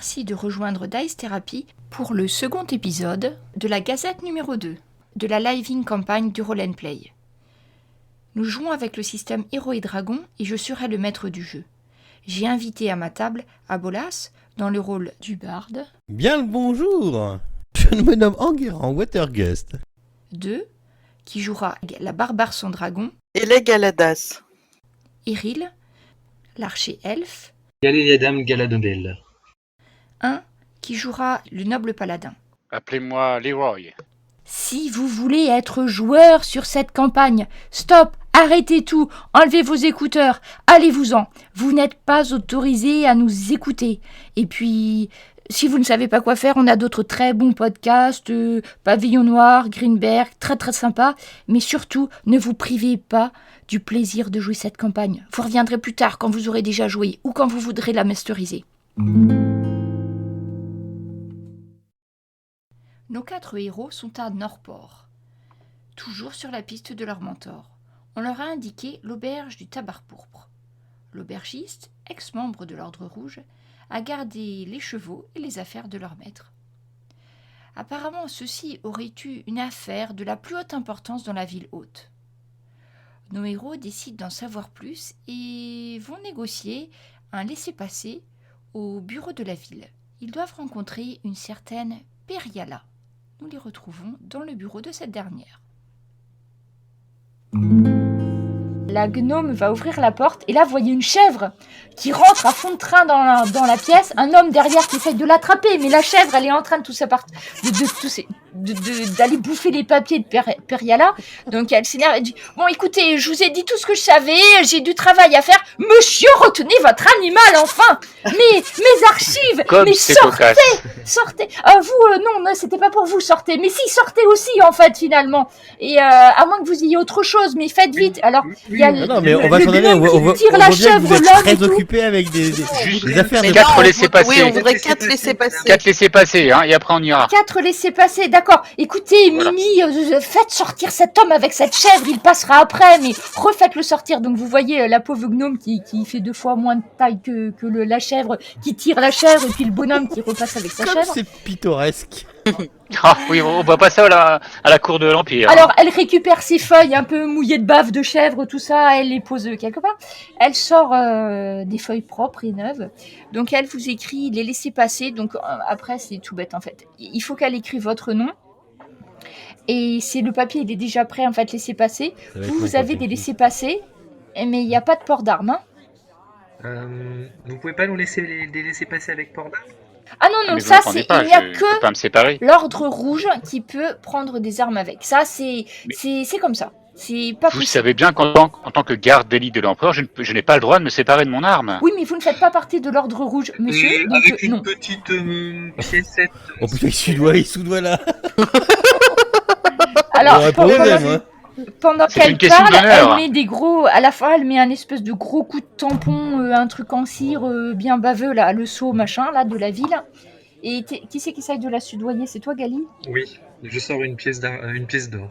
merci de rejoindre Dice Therapy pour le second épisode de la Gazette numéro 2 de la Living campagne du Roll & Play. Nous jouons avec le système Héros et Dragons et je serai le maître du jeu. J'ai invité à ma table Abolas dans le rôle du barde. Bien le bonjour. Je me nomme Enguerrand Watergust. 2, qui jouera la barbare sans dragon. Et les Galadas. Eril, l'archer elfe. Galéliadam Galadobel. 1, qui jouera le noble paladin. Appelez-moi Leroy. Si vous voulez être joueur sur cette campagne, stop, arrêtez tout, enlevez vos écouteurs, allez-vous-en. Vous n'êtes pas autorisé à nous écouter. Et puis, si vous ne savez pas quoi faire, on a d'autres très bons podcasts, Pavillon Noir, Greenberg, très très sympa. Mais surtout, ne vous privez pas du plaisir de jouer cette campagne. Vous reviendrez plus tard quand vous aurez déjà joué ou quand vous voudrez la masteriser. Nos 4 héros sont à Norport, toujours sur la piste de leur mentor. On leur a indiqué l'auberge du Tabar Pourpre. L'aubergiste, ex-membre de l'Ordre Rouge, a gardé les chevaux et les affaires de leur maître. Apparemment, ceux-ci auraient eu une affaire de la plus haute importance dans la ville haute. Nos héros décident d'en savoir plus et vont négocier un laissez-passer au bureau de la ville. Ils doivent rencontrer une certaine Periala. Nous les retrouvons dans le bureau de cette dernière. La gnome va ouvrir la porte et là, vous voyez une chèvre qui rentre à fond de train dans la pièce. Un homme derrière qui essaie de l'attraper, mais la chèvre, elle est en train d'aller bouffer les papiers de Periala. Donc elle s'énerve, elle dit « Bon, écoutez, je vous ai dit tout ce que je savais, j'ai du travail à faire. Monsieur, retenez votre animal, enfin. Mes archives, Comme mais c'est sortez, cocasse. sortez. Non, c'était pas pour vous, sortez. Mais si, sortez aussi, en fait, finalement. Et à moins que vous ayez autre chose, mais faites vite. Alors, il y a Non, mais on va s'en aller. gnome On voit qui tire bien la que chèvre, vous êtes l'homme et très tout. occupé avec des affaires de... Mais 4 non, laissez-passer. Oui, on voudrait 4 laissez-passer. 4 laissez-passer, hein, et après on ira. 4 laissez-passer, d'accord. Écoutez, Voilà. Mimi, faites sortir cet homme avec cette chèvre, il passera après, mais refaites-le sortir. Donc vous voyez la pauvre gnome qui fait 2 fois moins de taille que la chèvre, qui tire la chèvre, et puis le bonhomme qui repasse avec sa Comme chèvre. c'est pittoresque. Ah oui, on va passer à la cour de l'Empire. Alors, elle récupère ses feuilles un peu mouillées de bave de chèvre, tout ça, elle les pose quelque part. Elle sort des feuilles propres et neuves. Donc, elle vous écrit les laissez-passer. Donc, après, c'est tout bête, en fait. Il faut qu'elle écrive votre nom. Et c'est le papier, il est déjà prêt, en fait, laissez-passer. Ça va être long, Vous avez papier. des laissez-passer, mais il n'y a pas de port d'armes. Hein. Vous pouvez pas nous laisser les laisser passer avec port d'armes? Ah non, Mais vous ça, m'entendez pas, il n'y a je que peux pas me séparer. l'ordre rouge qui peut prendre des armes avec. Ça, c'est comme ça. C'est pas Vous possible. savez bien qu'en tant que garde d'élite de l'Empereur, je n'ai pas le droit de me séparer de mon arme. Oui, mais vous ne faites pas partie de l'ordre rouge, monsieur. Donc, Avec une non. petite piécette. Oh putain, il sous-doigt là. Alors, J'aurais pas osé, moi. pendant C'est qu'elle une question parle, d'honneur. elle met des gros. À la fin, elle met un espèce de gros coup de tampon, un truc en cire bien baveux, là, le seau machin, là, de la ville. Et qui c'est qui essaye de la soudoyer? C'est toi, Gali? Oui, je sors une pièce d'or.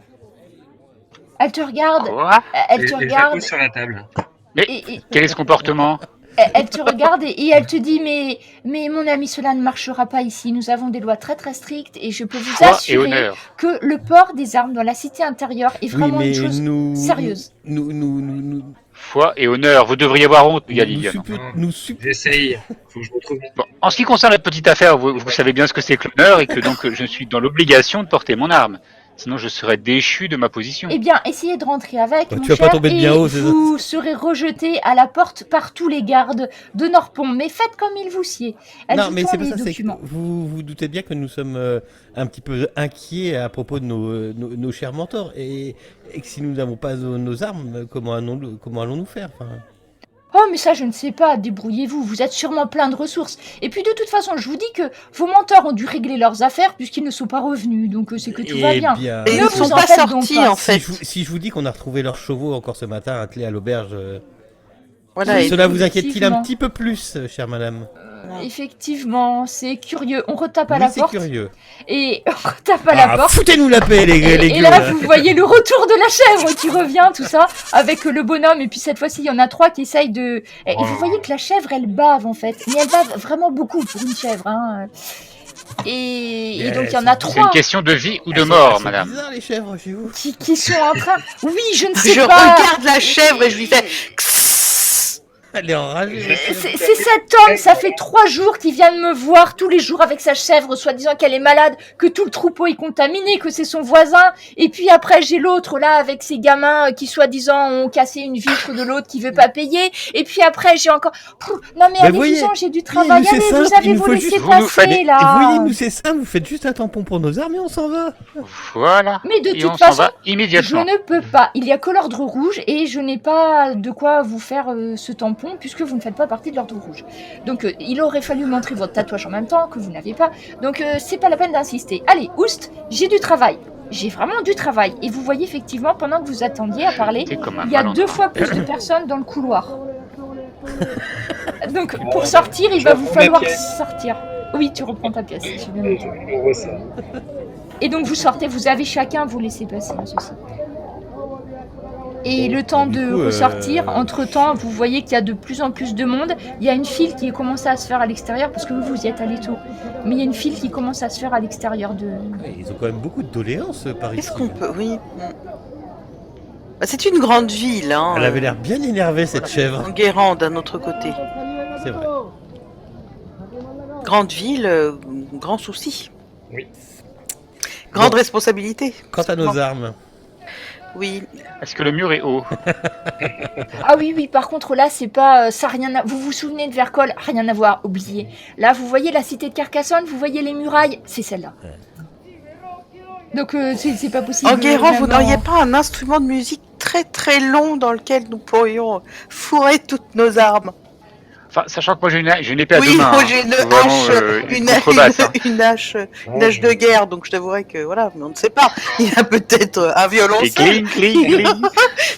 Elle te regarde. Quoi Elle Et te je la regarde. pose sur la table. Et Quel est ce comportement? elle te regarde et elle te dit mais mon ami, cela ne marchera pas ici. Nous avons des lois très très strictes et je peux vous Foi et assurer honneur. que le port des armes dans la cité intérieure est Oui, vraiment mais une chose sérieuse. Nous Foi et honneur, vous devriez avoir honte, Galilée. J'essaye. Faut que je retrouve. Bon, en ce qui concerne la petite affaire, vous savez bien ce que c'est que l'honneur et que donc je suis dans l'obligation de porter mon arme. Sinon, je serais déchu de ma position. Eh bien, essayez de rentrer avec, Bah, mon tu vas pas cher, tomber de et bien haut, c'est ça. vous serez rejeté à la porte par tous les gardes de Norpont. Mais faites comme il vous sied. Elle Non, vous mais tend c'est pas les ça, c'est que documents. vous doutez bien que nous sommes un petit peu inquiets à propos de nos chers mentors et que si nous n'avons pas nos armes, comment allons-nous faire enfin... Oh, mais ça, je ne sais pas, débrouillez-vous, vous êtes sûrement plein de ressources. Et puis, de toute façon, je vous dis que vos mentors ont dû régler leurs affaires puisqu'ils ne sont pas revenus, donc c'est que tout va bien. bien, Et ils Ne ne vous sont en pas faites donc sortis, pas. en fait. si je vous dis qu'on a retrouvé leurs chevaux encore ce matin attelés à l'auberge, Voilà, et cela vous inquiète-t-il un effectivement. petit peu plus, chère madame? Effectivement, c'est curieux. On retape à Oui, la c'est porte curieux. et on retape à la porte. Foutez-nous la paix, les Et gueux, là, vous voyez le retour de la chèvre qui revient, tout ça, avec le bonhomme. Et puis cette fois-ci, il y en a 3 qui essayent de... Et vous voyez que la chèvre, elle bave, en fait. Mais elle bave vraiment beaucoup pour une chèvre. Hein. Et donc, il y en a c'est C'est une 3 question de vie ou de mort, madame. C'est bizarre, les chèvres, chez vous. qui sont en train... Oui, je ne sais Je pas. regarde la chèvre et je lui fais... Elle est enragée. C'est cet homme, ça fait 3 jours qu'il vient de me voir tous les jours avec sa chèvre, soi-disant qu'elle est malade, que tout le troupeau est contaminé, que c'est son voisin. Et puis après, j'ai l'autre là avec ses gamins qui soi-disant ont cassé une vitre de l'autre qui veut pas payer. Et puis après, j'ai encore... Non mais allez-vous-en, j'ai du travail. nous, c'est Allez, simple, vous avez il nous vous faut laisser juste- vous nous passer faites- Et là. vous voyez, nous, c'est simple, vous faites juste un tampon pour nos armes et on s'en va. Voilà. Mais de Et toute on s'en façon, va Je immédiatement. ne peux pas. Il y a que l'ordre rouge et je n'ai pas de quoi vous faire ce tampon puisque vous ne faites pas partie de l'ordre rouge. Donc il aurait fallu montrer votre tatouage en même temps que vous n'avez pas. Donc c'est pas la peine d'insister. Allez, Oust, j'ai du travail. J'ai vraiment du travail. Et vous voyez effectivement, pendant que vous attendiez à parler, C'est comme un il y a malandrin. 2 fois plus de personnes dans le couloir. Donc pour sortir, il je va vous reprends ma falloir pièce. sortir. Oui, tu reprends ta pièce. J'ai bien noté. On voit ça. Et donc vous sortez, vous avez chacun vous laissez passer, hein, ceci. Et le temps du de coup, ressortir, entre-temps, vous voyez qu'il y a de plus en plus de monde. Il y a une file qui commence à se faire à l'extérieur, parce que vous y êtes allé tôt. Mais il y a une file qui commence à se faire à l'extérieur de... Ouais, ils ont quand même beaucoup de doléances par ici. Qu'est-ce qu'on peut... Oui. Bah, c'est une grande ville, hein. Elle avait l'air bien énervée, cette chèvre. Enguerrand, d'un autre côté. C'est vrai. Grande ville, grand souci. Oui. Grande Bon. responsabilité. Quant à nos armes, Oui. Est-ce que le mur est haut? Ah oui, oui, par contre, là, c'est pas... ça a rien à... Vous vous souvenez de Vercol? Rien à voir, oubliez. Là, vous voyez la cité de Carcassonne, vous voyez les murailles, c'est celle-là. Donc, c'est pas possible. Enguerrand, vous vraiment. n'auriez pas un instrument de musique très très long dans lequel nous pourrions fourrer toutes nos armes? Enfin, sachant que moi j'ai une épée à Oui, deux mains. moi hein. j'ai une C'est vraiment, hache, une contrebasse. hein. une hache de guerre, donc je t'avouerais que voilà, mais on ne sait pas. Il y a peut-être un Et violoncelle. cling, cling, cling.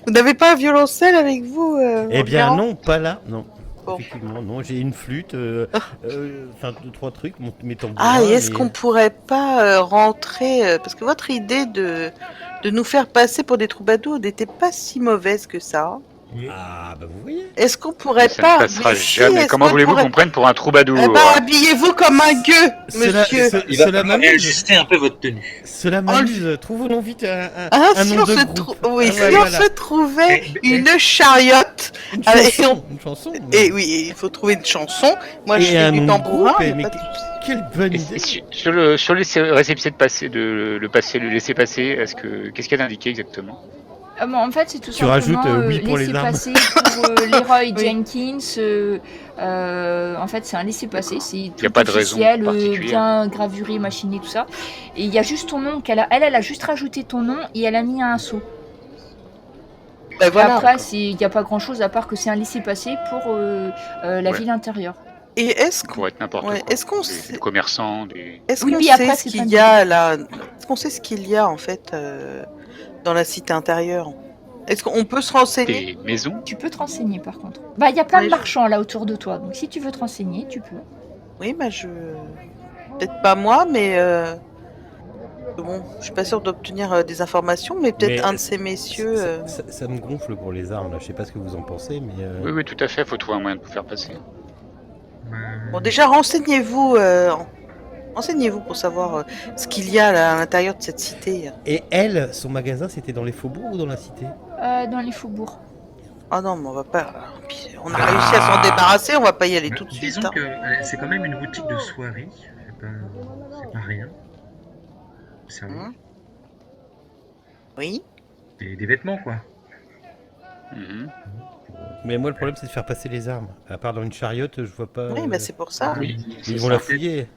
Vous n'avez pas un violoncelle avec vous eh bien Enguerrand non, pas là, non. Bon. Effectivement, non, j'ai une flûte, enfin 2-3 trucs, mes tambourins. Ah, et est-ce mais- qu'on pourrait pas rentrer parce que votre idée de nous faire passer pour des troubadours n'était pas si mauvaise que ça. Ah, bah vous voyez. Est-ce qu'on pourrait Ça pas ne passera mais si, jamais. est-ce Comment qu'on voulez-vous pourrait- qu'on prenne pour un troubadour? Eh ben, habillez-vous comme un gueux, Cela, monsieur. Il va cela falloir m'amuse. réajuster un peu votre tenue. Cela m'amuse. Trouvons-nous vite un Ah, nom de groupe. oui, Ah, si ouais, on voilà. se trouvait Eh, une chariote. Une Ah, et chanson. Une chanson. Et oui, il faut trouver une chanson. Moi, je Et fais un du nom de tambourin. groupe, y a mais pas de que- souci. quelle bonne Et idée. sur le récépissé de passer, le laisser passer, qu'est-ce qu'il y a d'indiqué exactement? Bon, en fait, c'est tout Tu simplement rajoutes, oui pour les armes. laisser-passer pour Leroy Oui. Jenkins. En fait, c'est un laissez-passer. C'est tout a pas de raison officiel, particulière. bien gravuré, machiné, tout ça. Et il y a juste ton nom qu'elle a. Elle a juste rajouté ton nom et elle a mis un saut. Ben voilà. Après, il n'y a pas grand-chose à part que c'est un laissez-passer pour la Ouais. ville intérieure. Et est-ce qu'on Pour être n'importe Ouais, quoi. est-ce qu'on Des sait- commerçants, des... est-ce Oui, qu'on oui, sait après, ce c'est qu'il pas y a là Est-ce qu'on sait ce qu'il y a en fait dans la cité intérieure? Est-ce qu'on peut se renseigner? des maisons. Tu peux te renseigner par contre. Bah, il y a plein Oui, de je- marchands là autour de toi. Donc si tu veux te renseigner, tu peux. Oui, bah je. Peut-être pas moi, mais. Bon, je suis pas sûre d'obtenir des informations, mais peut-être Mais un de ces messieurs. Ça me gonfle pour les armes, là. Je sais pas ce que vous en pensez, mais. Oui, oui, tout à fait. Faut trouver un moyen de vous faire passer. Bon, déjà, renseignez-vous. Renseignez-vous pour savoir ce qu'il y a là, à l'intérieur de cette cité. Et elle, son magasin, c'était dans les faubourgs ou dans la cité? Dans les faubourgs. Ah non, mais on va pas. Puis, on a réussi à s'en débarrasser, on va pas y aller tout de suite. Disons hein. que c'est quand même une boutique de soirée. C'est pas rien. C'est Hein Oui. des vêtements, quoi. Mhm. Mais moi, le problème, c'est de faire passer les armes. À part dans une chariote, je vois pas. Oui, bah c'est pour ça. Oui, Ils vont la fouiller.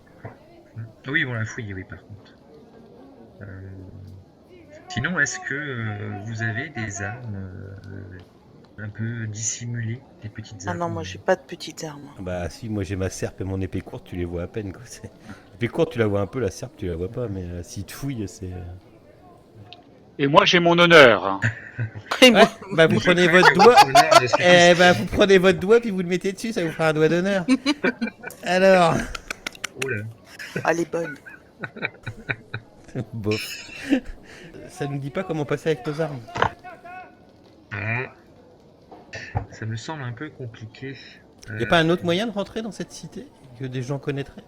Oui, ils vont la fouiller, oui, par contre. Sinon, est-ce que vous avez des armes un peu dissimulées, des petites Ah armes? non, moi j'ai pas de petites armes. Bah si, moi j'ai ma serpe et mon épée courte, tu les vois à peine. Quoi. L'épée courte, tu la vois un peu, la serpe, tu la vois pas. Mais s'ils te fouillent, c'est... Et moi, j'ai mon honneur. Hein. Et moi, Ouais, bah vous prenez Je votre crains doigt. que l'honneur ne serait Eh ben, vous prenez votre doigt puis vous le mettez dessus, ça vous fera un doigt d'honneur. Alors, Oh là. elle est bonne. bof. Ça nous dit pas comment passer avec nos armes. Ah, ça me semble un peu compliqué. Y a pas un autre moyen de rentrer dans cette cité que des gens connaîtraient?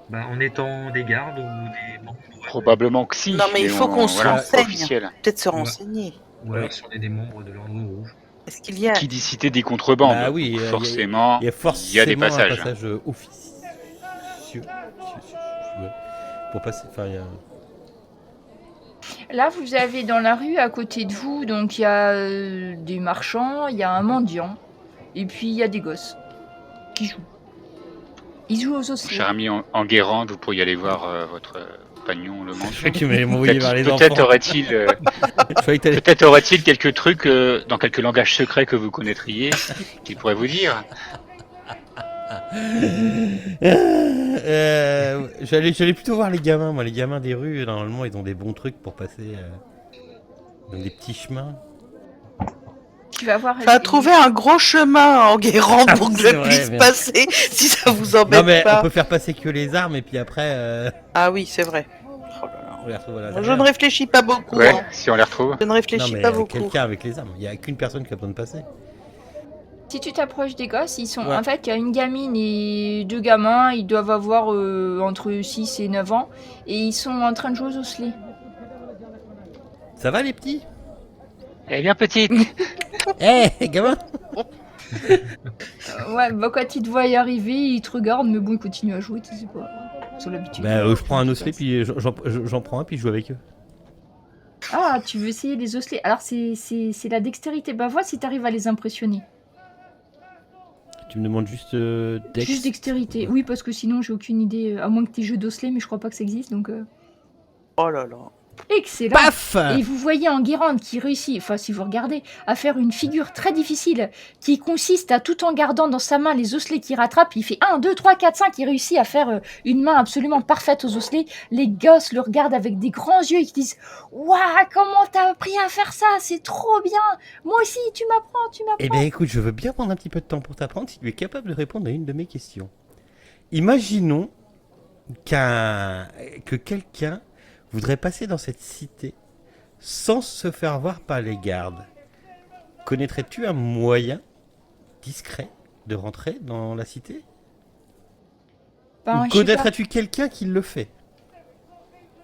Bah, en étant des gardes ou des membres. Probablement que si. Non, mais il faut qu'on se voilà, renseigne. officiel. Peut-être se renseigner. Ou alors si on est des membres de l'Ordre Rouge. Est-ce qu'il y a... Qui dit cité dit contrebande. Bah oui, Donc y a- forcément, Il y a forcément il y a des passages. un passage officieux. Ouais. Pour passer, enfin, il y a... Là, vous avez dans la rue à côté de vous, donc il y a des marchands, il y a un mendiant, et puis il y a des gosses qui jouent. Ils jouent aux osselets. cher ami en Guérande, vous pourriez aller voir votre compagnon, le Je mendiant. croyais que tu m'avais envoyé vers les Peut-être enfants. aurait-il Je croyais que t'allais- peut-être aurait-il quelques trucs dans quelques langages secrets que vous connaîtriez qu'il pourrait vous dire. J'allais plutôt voir les gamins. Moi, les gamins des rues, normalement, ils ont des bons trucs pour passer dans des petits chemins. Tu vas voir. Enfin, trouver un gros chemin en Guérande pour que C'est je vrai, puisse bien. passer, si ça vous Non, embête mais on pas. peut faire passer que les armes et puis après, Ah oui, c'est vrai. Oh là là. on les retrouve à Je l'intérieur. ne réfléchis pas beaucoup. Ouais, hein. si on les retrouve. Je ne Non, réfléchis mais pas beaucoup. quelqu'un avec les armes. Il n'y a qu'une personne qui a besoin de passer. Si tu t'approches des gosses, ils sont. Ouais. En fait, il y a une gamine et deux gamins, ils doivent avoir entre 6 et 9 ans, et ils sont en train de jouer aux osselets. Ça va, les petits? Elle est bien petite. Eh, gamin! Ouais, bah quand ils te voient y arriver, ils te regardent, mais bon, ils continuent à jouer, tu sais pas. Ils ont l'habitude. Bah, je prends un osselet, puis j'en prends un, puis je joue avec eux. Ah, tu veux essayer les osselets. Alors, c'est la dextérité. Bah, vois si t'arrives à les impressionner. Tu me demandes juste Dex. Juste dextérité. Oui, parce que sinon, j'ai aucune idée. À moins que t'aies jeu d'osselets, mais je crois pas que ça existe, donc... Oh là là. Excellent. Paf! Et vous voyez en Guérande qui réussit, enfin si vous regardez, à faire une figure très difficile qui consiste à, tout en gardant dans sa main les osselets qu'il rattrape, il fait 1, 2, 3, 4, 5, il réussit à faire une main absolument parfaite aux osselets. Les gosses le regardent avec des grands yeux et qui disent « Waouh, comment t'as appris à faire ça? C'est trop bien! Moi aussi, tu m'apprends, tu m'apprends !» Eh bien, écoute, je veux bien prendre un petit peu de temps pour t'apprendre si tu es capable de répondre à une de mes questions. Imaginons que quelqu'un voudrait passer dans cette cité sans se faire voir par les gardes. Connaîtrais-tu un moyen discret de rentrer dans la cité? Ben, Ou je sais pas. connaîtrais-tu quelqu'un qui le fait?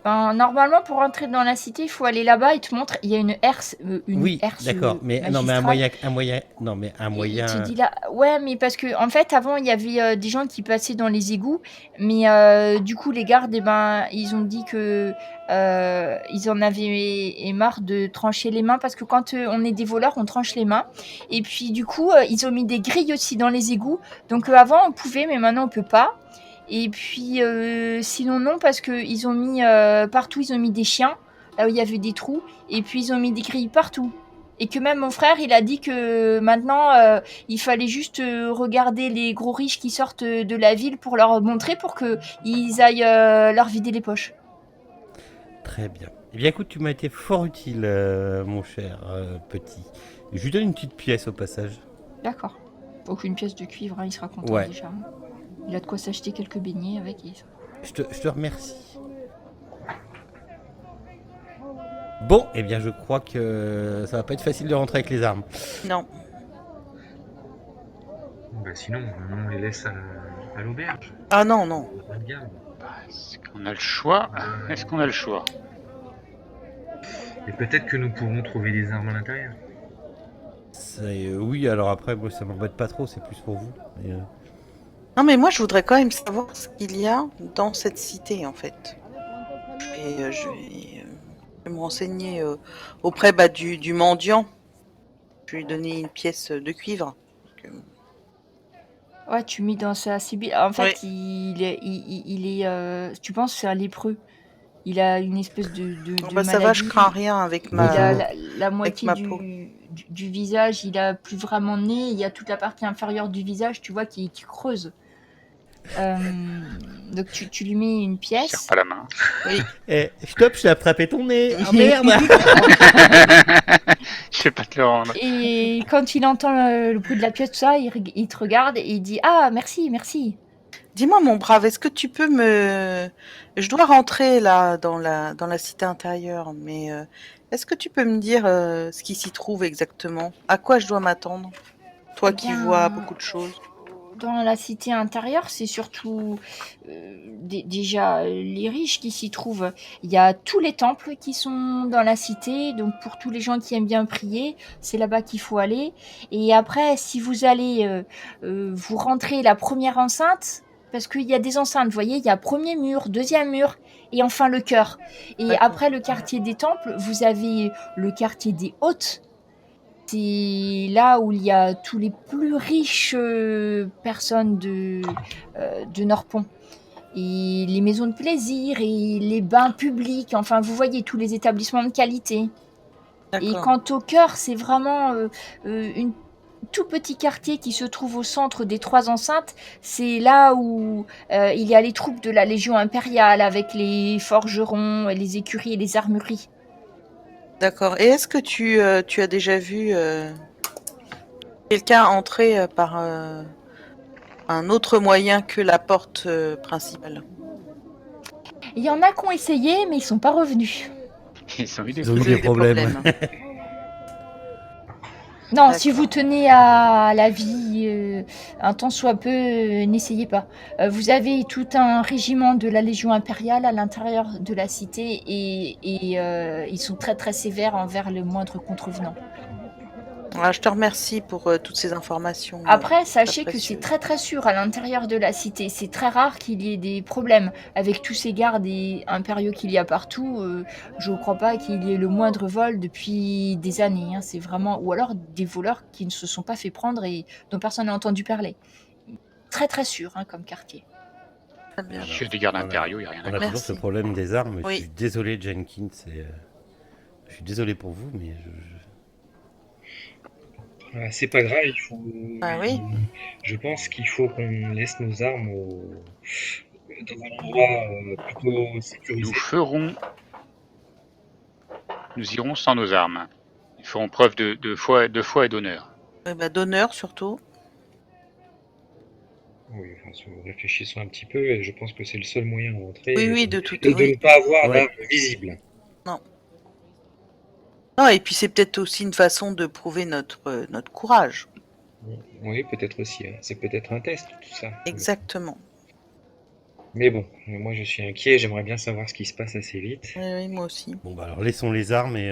Ben, normalement, pour entrer dans la cité, il faut aller là-bas et te montre, il y a une herse. Oui, herse d'accord, mais non, mais un magistrale. moyen, non, mais un moyen. Il te dit là, ouais, mais parce que en fait, avant, il y avait des gens qui passaient dans les égouts, mais du coup, les gardes, eh ben, ils ont dit que ils en avaient marre de trancher les mains parce que quand on est des voleurs, on tranche les mains. Et puis, du coup, ils ont mis des grilles aussi dans les égouts. Donc, avant, on pouvait, mais maintenant, on peut pas. Et puis, sinon, non, parce qu'ils ont mis partout, ils ont mis des chiens, là où il y avait des trous, et puis ils ont mis des grilles partout. Et que même mon frère, il a dit que maintenant, il fallait juste regarder les gros riches qui sortent de la ville pour leur montrer, pour qu'ils aillent leur vider les poches. Très bien. Eh bien, écoute, tu m'as été fort utile, mon cher petit. Je lui donne une petite pièce au passage. D'accord. Aucune pièce de cuivre, hein, il sera content Ouais. déjà. Il a de quoi s'acheter quelques beignets avec. Et... Je te remercie. Bon, eh bien, je crois que ça va pas être facile de rentrer avec les armes. Non. Bah, sinon, on les laisse à l'auberge. Ah non, non. Pas de garde. Est-ce qu'on a le choix? Est-ce qu'on a le choix? Et peut-être que nous pourrons trouver des armes à l'intérieur. Oui, alors après, moi, ça m'embête pas trop, c'est plus pour vous. Mais, Non, mais moi, je voudrais quand même savoir ce qu'il y a dans cette cité, en fait. Je vais me renseigner auprès du mendiant. Je vais lui donner une pièce de cuivre. Ouais, tu mets dans sa sibylle. En fait, Ouais. il est tu penses que c'est un lépreux. Il a une espèce de Oh, bah, ça va, je maladie. crains rien avec Il ma... a la moitié ma du, peau. du visage, il a plus vraiment de nez. Il y a toute la partie inférieure du visage, tu vois, qui creuse. Euh, donc tu lui mets une Je serre pièce. pas la main. Eh, stop, je t'ai attrapé ton nez. Ah merde. Je vais pas te le rendre. Et quand il entend le bruit de la pièce, tout ça, il te regarde et il dit ah merci merci. Dis-moi, mon brave, est-ce que tu peux me... Je dois rentrer là dans la cité intérieure, mais est-ce que tu peux me dire ce qui s'y trouve exactement? À quoi je dois m'attendre? Toi Eh qui bien, vois beaucoup de choses. dans la cité intérieure, c'est surtout déjà les riches qui s'y trouvent. Il y a tous les temples qui sont dans la cité, donc pour tous les gens qui aiment bien prier, c'est là-bas qu'il faut aller. Et après, si vous allez, vous rentrez la première enceinte, parce qu'il y a des enceintes, vous voyez, il y a premier mur, deuxième mur, et enfin le chœur. Et D'accord. après le quartier des temples, vous avez le quartier des hôtes. C'est là où il y a tous les plus riches personnes de Norpont. Et les maisons de plaisir et les bains publics. Enfin, vous voyez tous les établissements de qualité. Et D'accord. quant au cœur, c'est vraiment une tout petit quartier qui se trouve au centre des trois enceintes. C'est là où il y a les troupes de la Légion impériale avec les forgerons, les écuries et les armureries. D'accord. Et est-ce que tu as déjà vu quelqu'un entrer par un autre moyen que la porte principale? Il y en a qui ont essayé, mais ils sont pas revenus. Ils ont eu des Ils ont eu problèmes. des problèmes. Non, D'accord. si vous tenez à la vie un tant soit peu, n'essayez pas. Vous avez tout un régiment de la Légion impériale à l'intérieur de la cité et ils sont très très sévères envers le moindre contrevenant. Voilà, je te remercie pour toutes ces informations. Après, très sachez que c'est précieuses. très très sûr à l'intérieur de la cité. C'est très rare qu'il y ait des problèmes avec tous ces gardes et impériaux qu'il y a partout. Je ne crois pas qu'il y ait le moindre vol depuis des années. Hein. C'est vraiment, ou alors des voleurs qui ne se sont pas fait prendre et dont personne n'a entendu parler. Très très sûr hein, comme quartier. Très bien. Je suis des gardes Voilà. impériaux, il n'y a rien à On a toujours Merci. ce problème des armes. Oui. Je suis désolé, Jenkins. Je suis désolé pour vous, mais C'est pas grave, Ah oui. je pense qu'il faut qu'on laisse nos armes dans un endroit plutôt Nous sécurisé. nous irons sans nos armes. Ils feront preuve de foi et d'honneur. D'honneur surtout. Oui, réfléchissons un petit peu, et je pense que c'est le seul moyen d'entrer. Oui, de tout. Et de Oui. ne pas avoir Ouais. d'armes visibles. Non, et puis c'est peut-être aussi une façon de prouver notre courage. Oui, peut-être aussi. Hein. C'est peut-être un test, tout ça. Exactement. Mais bon, moi je suis inquiet, j'aimerais bien savoir ce qui se passe assez vite. Oui, moi aussi. bon, bah alors laissons les armes et.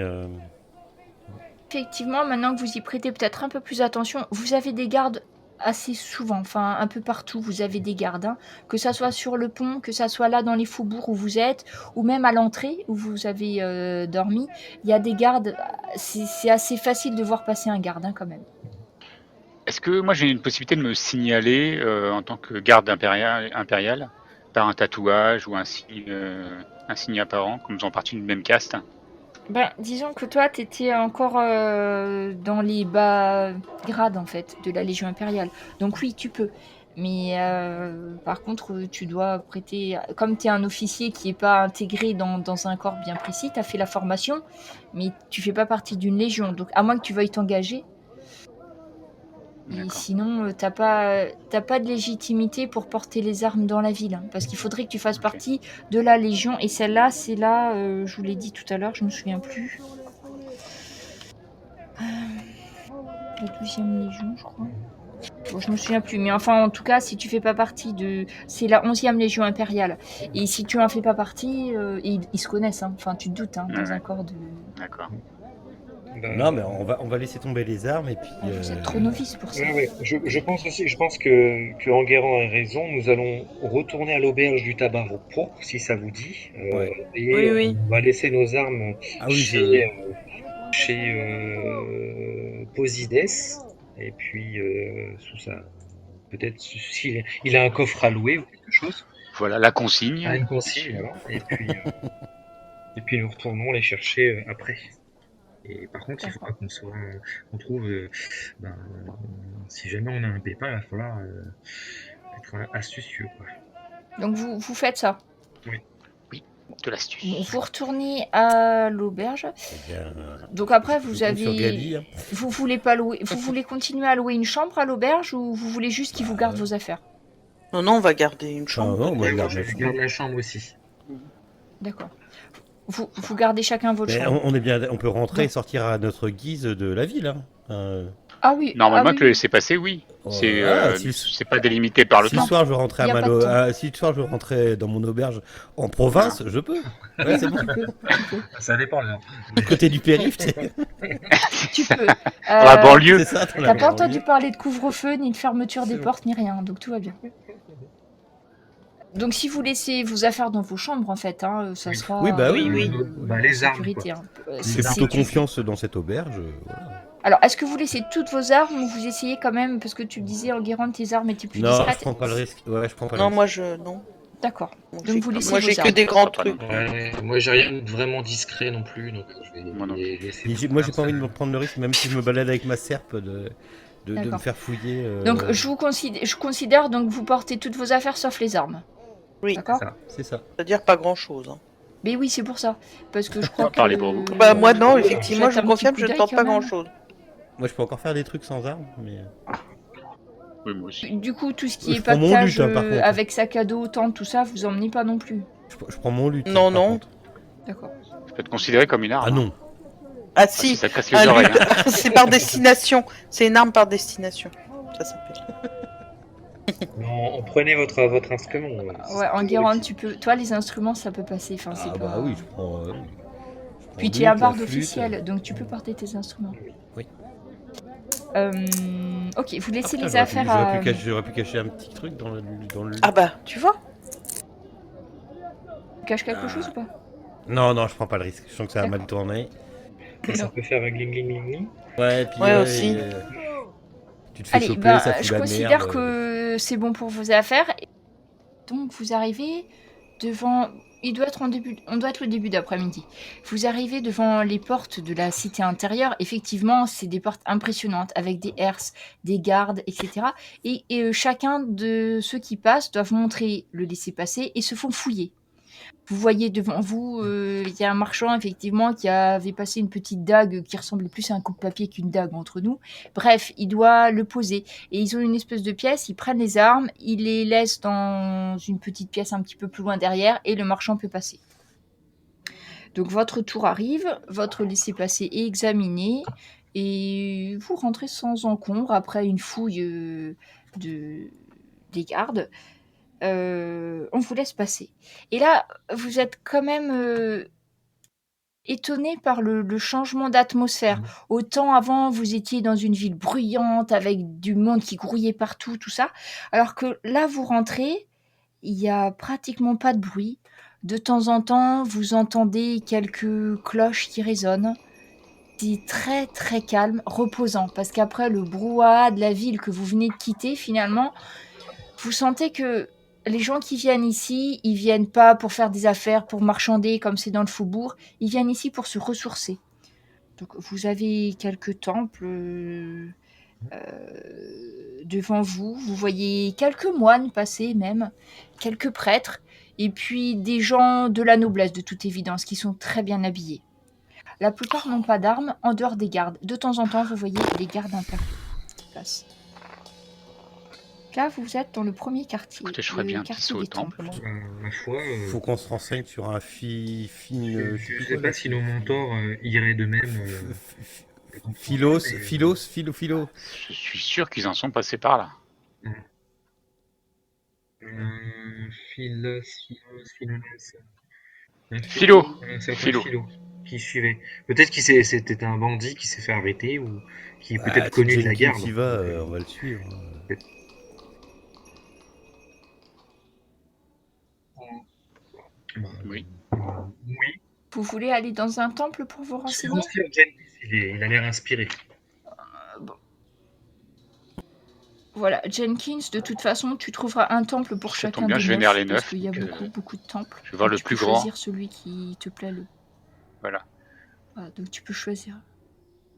Effectivement, maintenant que vous y prêtez peut-être un peu plus attention, vous avez des gardes assez souvent, enfin un peu partout, vous avez des gardes, hein. Que ça soit sur le pont, que ça soit là dans les faubourgs où vous êtes, ou même à l'entrée où vous avez dormi, il y a des gardes, c'est assez facile de voir passer un garde hein, quand même. Est-ce que moi j'ai une possibilité de me signaler en tant que garde impérial par un tatouage ou un signe apparent, comme faisant partie d'une même caste? Ben, disons que toi, t'étais encore dans les bas grades, en fait, de la Légion impériale. Donc oui, tu peux. Mais par contre, tu dois prêter... Comme tu es un officier qui n'est pas intégré dans un corps bien précis, tu as fait la formation, mais tu fais pas partie d'une légion. Donc à moins que tu veuilles t'engager. Et D'accord. sinon, t'as pas de légitimité pour porter les armes dans la ville. Hein, parce qu'il faudrait que tu fasses Ok. partie de la Légion. Et celle-là, c'est là, je vous l'ai dit tout à l'heure, je me souviens plus. La 12e Légion, je crois. Bon, je me souviens plus. Mais enfin, en tout cas, si tu fais pas partie de... C'est la 11e Légion impériale. Et si tu en fais pas partie, ils se connaissent. Hein. Enfin, tu te doutes, hein, dans Ouais. un corps de... D'accord. Non, mais on va laisser tomber les armes et puis. Vous êtes trop novice pour ça. Ouais. Je pense aussi, je pense que Enguerrand a raison. Nous allons retourner à l'auberge du tabac pourpre, si ça vous dit. Ouais. Et Oui. on va laisser nos armes Ah oui, chez Posides. Et puis, sous ça, peut-être s'il il a un coffre à louer ou quelque chose. Voilà la consigne. Une consigne, alors. Et puis nous retournons les chercher après. Et par contre, il faudra qu'on trouve, si jamais on a un pépin, il va falloir être astucieux, quoi. Donc vous faites ça. De l'astuce. Bon, vous retournez à l'auberge. Eh bien, Donc après, je vous compte sur Gali, avez... hein. Vous voulez pas louer... Vous voulez continuer à louer une chambre à l'auberge ou vous voulez juste qu'ils vous gardent vos affaires? Non, on va garder une chambre. non, moi, je Ouais, garde je la chambre. garde la chambre aussi. D'accord. Vous gardez chacun votre Mais chambre. on est bien, on peut rentrer et Donc- sortir à notre guise de la ville. Hein. Ah oui. Normalement, ah oui, que le laisser passer, oui. Oh, C'est si- c'est pas délimité par le si le temps. soir je rentrais Y a pas de temps. si le soir je rentrais dans mon auberge en province, je peux. Ouais, c'est bon. Tu peux. Ça dépend, là. Du côté du périph', tu sais. Tu peux. Dans la banlieue. C'est ça, dans la T'as pas banlieue. entendu parler de couvre-feu, ni de fermeture des C'est bon. portes, ni rien, donc tout va bien. Donc si vous laissez vos affaires dans vos chambres, en fait, hein, ça Oui. sera Oui, bah oui, oui. Bah, les en armes, sécurité. quoi. Hein. J'ai C'est plutôt du- confiance dans cette auberge. Voilà. Alors, est-ce que vous laissez toutes vos armes ou vous essayez quand même, parce que tu me disais, Enguerrand, tes armes étaient plus Non, je discrètes? prends pas le risque. Ouais, je prends pas le Non, risque. non. D'accord. Moi, Donc vous laissez moi, vos j'ai que armes. des grands Pas trucs. Ouais, moi, j'ai rien de vraiment discret non plus, donc je vais Moi non. les laisser. Et moi, j'ai pas envie de me prendre le risque, même si je me balade avec ma serpe, de me D'accord. faire fouiller. Donc je considère donc vous portez toutes vos affaires sauf les armes. Oui. D'accord. Ça. C'est ça. C'est-à-dire pas grand-chose. Hein. Mais oui, c'est pour ça. Parce que je crois que... Parlez pour vous. Bah, moi, non, effectivement, Jette je un confirme, petit je coup ne d'œil, tente quand pas même. grand-chose. Moi, je peux encore faire des trucs sans armes, mais. Oui, moi aussi. Du coup, tout ce qui Je est prends mon pactage lutte, hein, par contre. avec sac à dos, tente, tout ça, vous emmenez pas non plus. Je prends mon lutte. Non, par non. contre. D'accord. Ça peut être considéré comme une arme. Ah non. Ah Ah, si si, ça casse les un oreilles. lutte, hein. c'est par destination. C'est une arme par destination. Ça s'appelle. On prenez votre instrument. Ouais, Enguerrand, tu peux... Toi, les instruments, ça peut passer. Enfin, c'est Ah pas... bah oui, je prends. Puis tu es un barde officiel, donc tu peux porter tes instruments. Oui. Ok, vous laissez les J'aurais affaires à... J'aurais pu cacher un petit truc dans le. Ah bah, tu vois. Tu caches quelque chose ou pas? Non, je prends pas le risque. Je sens que ça a mal tourné. Ça peut faire un gling gling gling gling. Ouais, puis. Ouais, aussi. Tu te fais Allez, choper, bah, ça fout je la considère merde. que c'est bon pour vos affaires. Donc vous arrivez devant... On doit être au début d'après-midi. Vous arrivez devant les portes de la cité intérieure. Effectivement, c'est des portes impressionnantes avec des herses, des gardes, etc. Et chacun de ceux qui passent doivent montrer le laissez-passer et se font fouiller. Vous voyez devant vous, il y a un marchand, effectivement, qui avait passé une petite dague qui ressemblait plus à un coupe-papier qu'une dague entre nous. Bref, il doit le poser. Et ils ont une espèce de pièce, ils prennent les armes, ils les laissent dans une petite pièce un petit peu plus loin derrière, et le marchand peut passer. Donc votre tour arrive, votre laissez-passer est examiné, et vous rentrez sans encombre après une fouille des gardes. On vous laisse passer. Et là, vous êtes quand même étonné par le changement d'atmosphère. Autant avant, vous étiez dans une ville bruyante, avec du monde qui grouillait partout, tout ça. Alors que là, vous rentrez, il n'y a pratiquement pas de bruit. De temps en temps, vous entendez quelques cloches qui résonnent. C'est très très calme, reposant. Parce qu'après le brouhaha de la ville que vous venez de quitter, finalement, vous sentez que les gens qui viennent ici, ils viennent pas pour faire des affaires, pour marchander comme c'est dans le faubourg. Ils viennent ici pour se ressourcer. Donc vous avez quelques temples devant vous. Vous voyez quelques moines passer même, quelques prêtres, et puis des gens de la noblesse de toute évidence qui sont très bien habillés. La plupart n'ont pas d'armes en dehors des gardes. De temps en temps, vous voyez les gardes impériaux qui passent. Là, vous êtes dans le premier quartier. Écoutez, je ferais le bien un petit quartier saut au des temple. temples. Ma foi, Faut qu'on se renseigne sur un fine. je sais pas si nos mentors iraient de même. Philo. Je suis sûr qu'ils en sont passés par là. Philo. C'est Philo. Philo qui suivait. Peut-être c'était un bandit qui s'est fait arrêter ou qui est peut-être connu de la garde. Qui va, on va le suivre. Oui. Oui. Vous voulez aller dans un temple pour vous renseigner? Il a l'air inspiré. Voilà, Jenkins, de toute façon, tu trouveras un temple pour Ça chacun tombe bien, des je vais 9, vers les parce 9, qu'il y a donc, beaucoup de temples. je vais voir Donc le tu plus peux grand. choisir celui qui te plaît le... Voilà. Voilà, donc tu peux choisir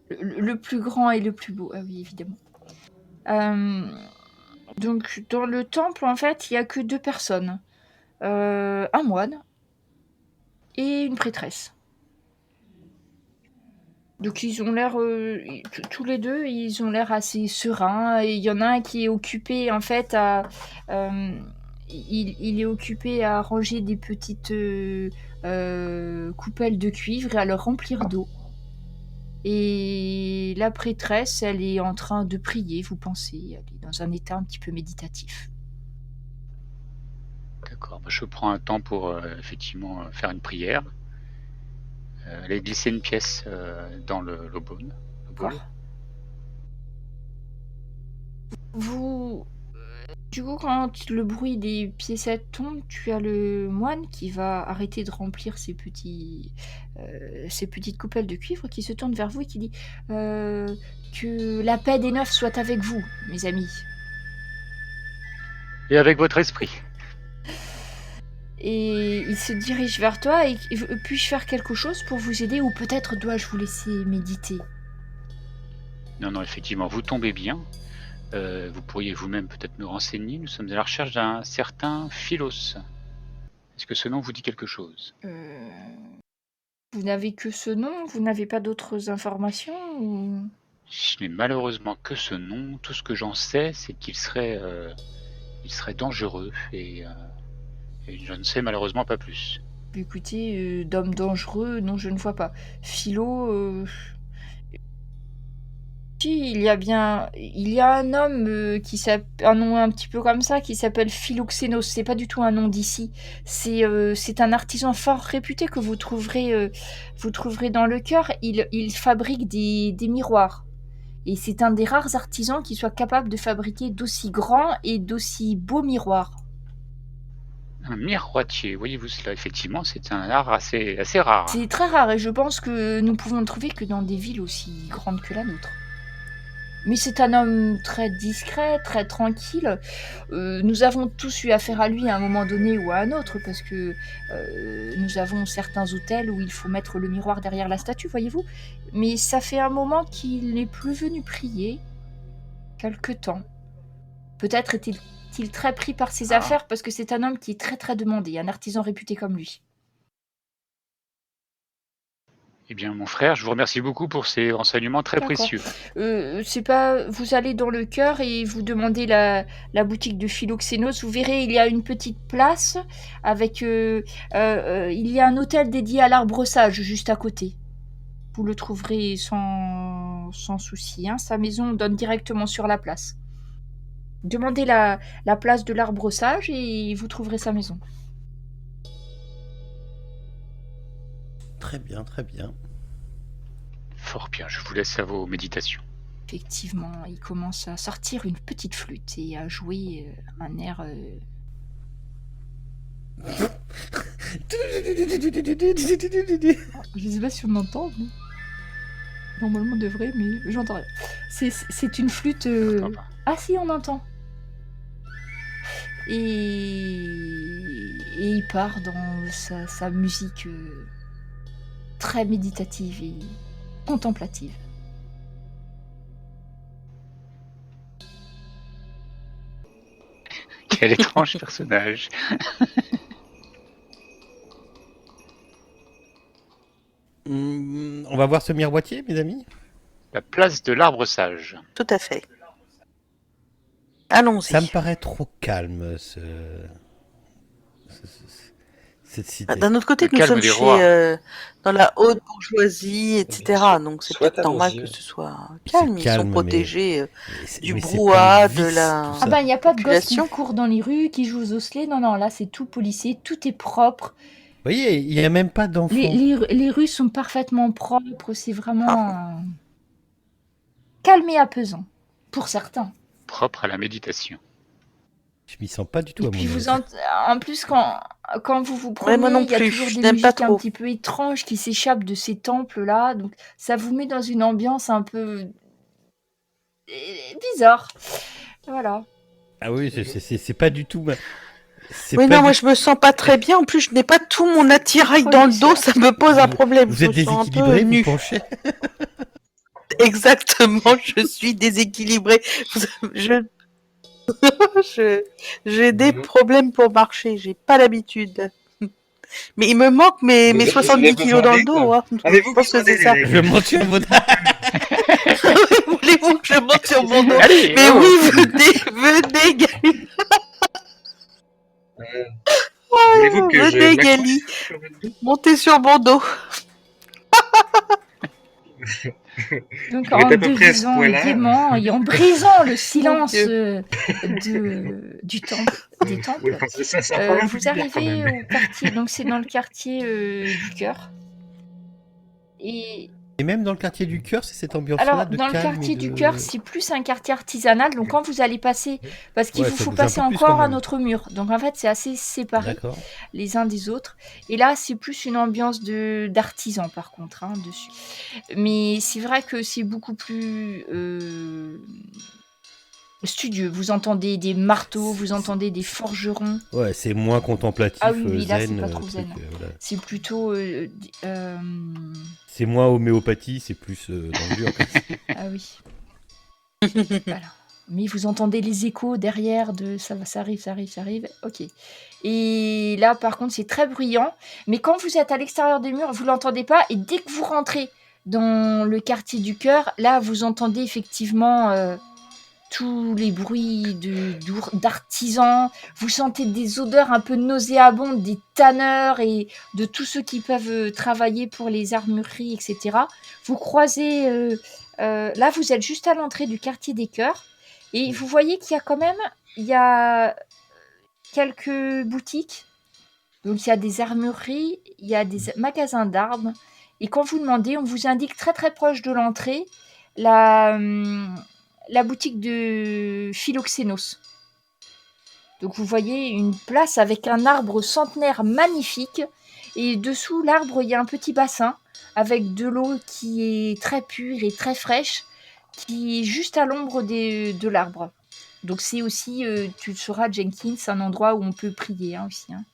le plus grand et le plus beau. Ah oui, évidemment. Donc, dans le temple, en fait, il n'y a que 2 personnes. Un moine et une prêtresse. Donc, ils ont l'air... tous les deux, ils ont l'air assez sereins. Et il y en a un qui est occupé, en fait, à... il est occupé à ranger des petites coupelles de cuivre et à leur remplir d'eau. Et la prêtresse, elle est en train de prier, vous pensez. Elle est dans un état un petit peu méditatif. D'accord. Je prends un temps pour effectivement faire une prière. Aller glisser une pièce dans l'aubône. D'accord. Vous... Du coup, quand le bruit des piécettes tombe, tu as le moine qui va arrêter de remplir ses petites coupelles de cuivre, qui se tourne vers vous et qui dit que la paix des neufs soit avec vous, mes amis. Et avec votre esprit. Et il se dirige vers toi et puis-je faire quelque chose pour vous aider ou peut-être dois-je vous laisser méditer? Non, effectivement, vous tombez bien. Vous pourriez vous-même peut-être me renseigner. Nous sommes à la recherche d'un certain Philos. Est-ce que ce nom vous dit quelque chose? Vous n'avez que ce nom? Vous n'avez pas d'autres informations ou... Je n'ai malheureusement que ce nom. Tout ce que j'en sais, c'est qu'il serait dangereux et je ne sais malheureusement pas plus. Écoutez, d'homme dangereux, non, je ne vois pas. Philo, si, il y a un homme qui s'appelle, un nom un petit peu comme ça, qui s'appelle Philoxénos. C'est pas du tout un nom d'ici. C'est un artisan fort réputé que vous trouverez dans le cœur. Il fabrique des miroirs. Et c'est un des rares artisans qui soit capable de fabriquer d'aussi grands et d'aussi beaux miroirs. Un miroitier, voyez-vous cela? Effectivement, c'est un art assez rare. C'est très rare et je pense que nous pouvons le trouver que dans des villes aussi grandes que la nôtre. Mais c'est un homme très discret, très tranquille. Nous avons tous eu affaire à lui à un moment donné ou à un autre, parce que nous avons certains hôtels où il faut mettre le miroir derrière la statue, voyez-vous. Mais ça fait un moment qu'il n'est plus venu prier, quelque temps. Peut-être est-il très pris par ses affaires, parce que c'est un homme qui est très très demandé, un artisan réputé comme lui. Eh bien, mon frère, je vous remercie beaucoup pour ces renseignements très précieux. C'est pas... Vous allez dans le cœur et vous demandez la boutique de Philoxénos. Vous verrez, il y a une petite place avec... il y a un hôtel dédié à l'arbre-sage juste à côté. Vous le trouverez sans souci. Hein. Sa maison donne directement sur la place. Demandez la place de l'arbre-sage et vous trouverez sa maison. Très bien, très bien. Fort bien, je vous laisse à vos méditations. Effectivement, il commence à sortir une petite flûte et à jouer un air... Je sais pas si on entend, mais... Normalement on devrait, mais j'entends rien. C'est une flûte... Ah si, on entend. Et il part dans sa musique très méditative et contemplative. Quel étrange personnage. On va voir ce miroitier, mes amis. La place de l'arbre-sage. Tout à fait. Allons-y. Ça me paraît trop calme, cette cité. D'un autre côté, nous sommes dans la haute bourgeoisie, etc. Donc c'est peut-être normal que ce soit calme. Ils sont protégés du brouhaha, de la... Ah ben, il n'y a pas de gosses qui courent dans les rues, qui jouent aux osselets. Non, là, c'est tout policé, tout est propre. Vous voyez, il n'y a même pas d'enfants. Les rues sont parfaitement propres. C'est vraiment calme et apaisant, pour certains. Propre à la méditation. Je m'y sens pas du tout à mon aise. En plus, quand vous vous promenez, il y a toujours des musiques un petit peu étranges qui s'échappent de ces temples-là. Donc, ça vous met dans une ambiance un peu bizarre. Voilà. Ah oui, c'est pas du tout... Oui, non, moi je me sens pas très bien. En plus, je n'ai pas tout mon attirail dans le dos. Ça me pose un problème. Vous êtes déséquilibré, vous penchez. Exactement, je suis déséquilibrée. J'ai des Non. problèmes pour marcher, j'ai pas l'habitude. Mais il me manque mes Vous avez 70 kilos dans le besoin dos. d'aide? Hein. Avez-vous Je pense que besoin c'est d'aide, ça. les Je gars? monte sur votre... Voulez-vous que je monte sur mon dos? Allez, Mais oh. oui, venez, Gali. Voulez-vous que je Venez, m'accroche Gali. sur votre dos? Montez sur mon dos. Donc Je vais en être à peu près à ce devisant poids-là. gaiement et en brisant le silence Dieu. du temple, des Oui, temples, enfin, ça fait un peu vous bizarre quand arrivez même. au quartier, donc c'est dans le quartier du cœur. Et Et même dans le quartier du cœur, c'est cette ambiance-là alors, de dans le calme quartier et du de... cœur, c'est plus un quartier artisanal. Donc, quand vous allez passer, parce qu'il Ouais, vous ça faut bouge un passer peu plus quand encore un même. autre mur. Donc, en fait, c'est assez séparé D'accord. les uns des autres. Et là, c'est plus une ambiance d'artisan, par contre, hein, dessus. Mais c'est vrai que c'est beaucoup plus studieux. Vous entendez des marteaux, vous entendez des forgerons. Ouais, c'est moins contemplatif, Ah oui, oui, là, c'est zen, pas trop truc, zen. voilà. C'est plutôt... C'est moins homéopathie, c'est plus dans le dur. quoi. Ah oui. Voilà. Mais vous entendez les échos derrière de ça arrive, ça arrive, ça arrive. Ok. Et là, par contre, c'est très bruyant. Mais quand vous êtes à l'extérieur des murs, vous l'entendez pas. Et dès que vous rentrez dans le quartier du cœur, là, vous entendez effectivement tous les bruits d'artisans. Vous sentez des odeurs un peu nauséabondes des tanneurs et de tous ceux qui peuvent travailler pour les armureries, etc. Vous croisez... là, vous êtes juste à l'entrée du quartier des cœurs. Et vous voyez qu'il y a quand même... Il y a quelques boutiques. Donc, il y a des armureries, il y a des magasins d'armes. Et quand vous demandez, on vous indique très très proche de l'entrée la boutique de Philoxénos. Donc vous voyez une place avec un arbre centenaire magnifique. Et dessous l'arbre, il y a un petit bassin avec de l'eau qui est très pure et très fraîche, qui est juste à l'ombre de l'arbre. Donc c'est aussi, tu le sauras, Jenkins, un endroit où on peut prier hein, aussi. Hein.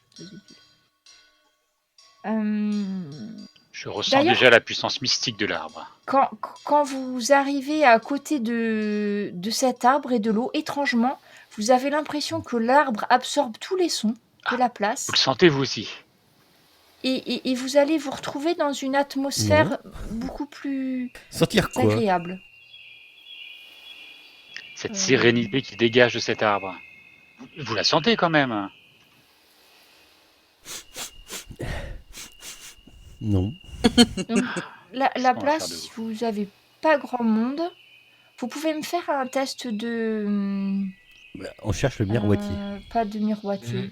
Je ressens D'ailleurs, déjà la puissance mystique de l'arbre. quand vous arrivez à côté de cet arbre et de l'eau, étrangement, vous avez l'impression que l'arbre absorbe tous les sons de la place. Vous le sentez vous aussi? Et vous allez vous retrouver dans une atmosphère beaucoup plus Sentir quoi? agréable. Cette sérénité qui dégage de cet arbre. Vous la sentez quand même? Non. Donc, la Qu'est-ce qu'on va place, faire de si vous n'avez pas grand monde, vous pouvez me faire un test de... On cherche le miroitier. pas de miroitier.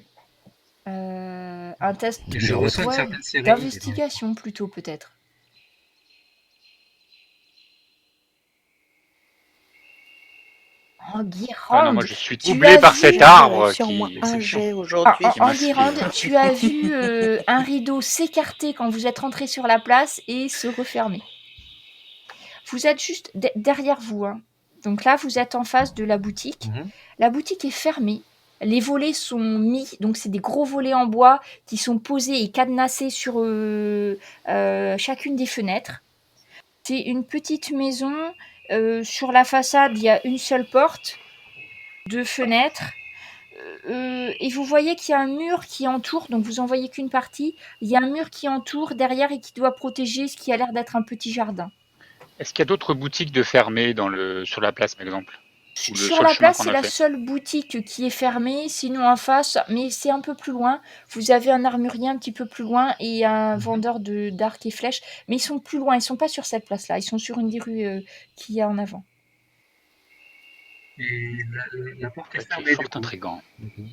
Un test Je ressens une ouais, certaine sérénité. d'investigation plutôt peut-être. En Guérande, Ah non, moi je suis tu troublé as par vu- cet J'ai arbre réussi au moins qui... un c'est- jet aujourd'hui. En m'inspire. Guérande, tu as vu un rideau s'écarter quand vous êtes rentré sur la place et se refermer. Vous êtes juste derrière vous. Hein. Donc là, vous êtes en face de la boutique. Mhm. La boutique est fermée. Les volets sont mis, donc c'est des gros volets en bois qui sont posés et cadenassés sur chacune des fenêtres. C'est une petite maison. Sur la façade, il y a une seule porte, 2 fenêtres. Et vous voyez qu'il y a un mur qui entoure, donc vous en voyez qu'une partie. Il y a un mur qui entoure derrière et qui doit protéger ce qui a l'air d'être un petit jardin. Est-ce qu'il y a d'autres boutiques de fermées sur la place, par exemple? Ou le Sur seul la chemin place, qu'on c'est a la fait? seule boutique qui est fermée. Sinon, en face, mais c'est un peu plus loin. Vous avez un armurier un petit peu plus loin et un vendeur d'arcs et flèches. Mais ils sont plus loin. Ils sont pas sur cette place-là. Ils sont sur une des rues qu'il y a en avant. Et la porte est Ouais, qui fermée, est du fort coup. intriguant. Mhm.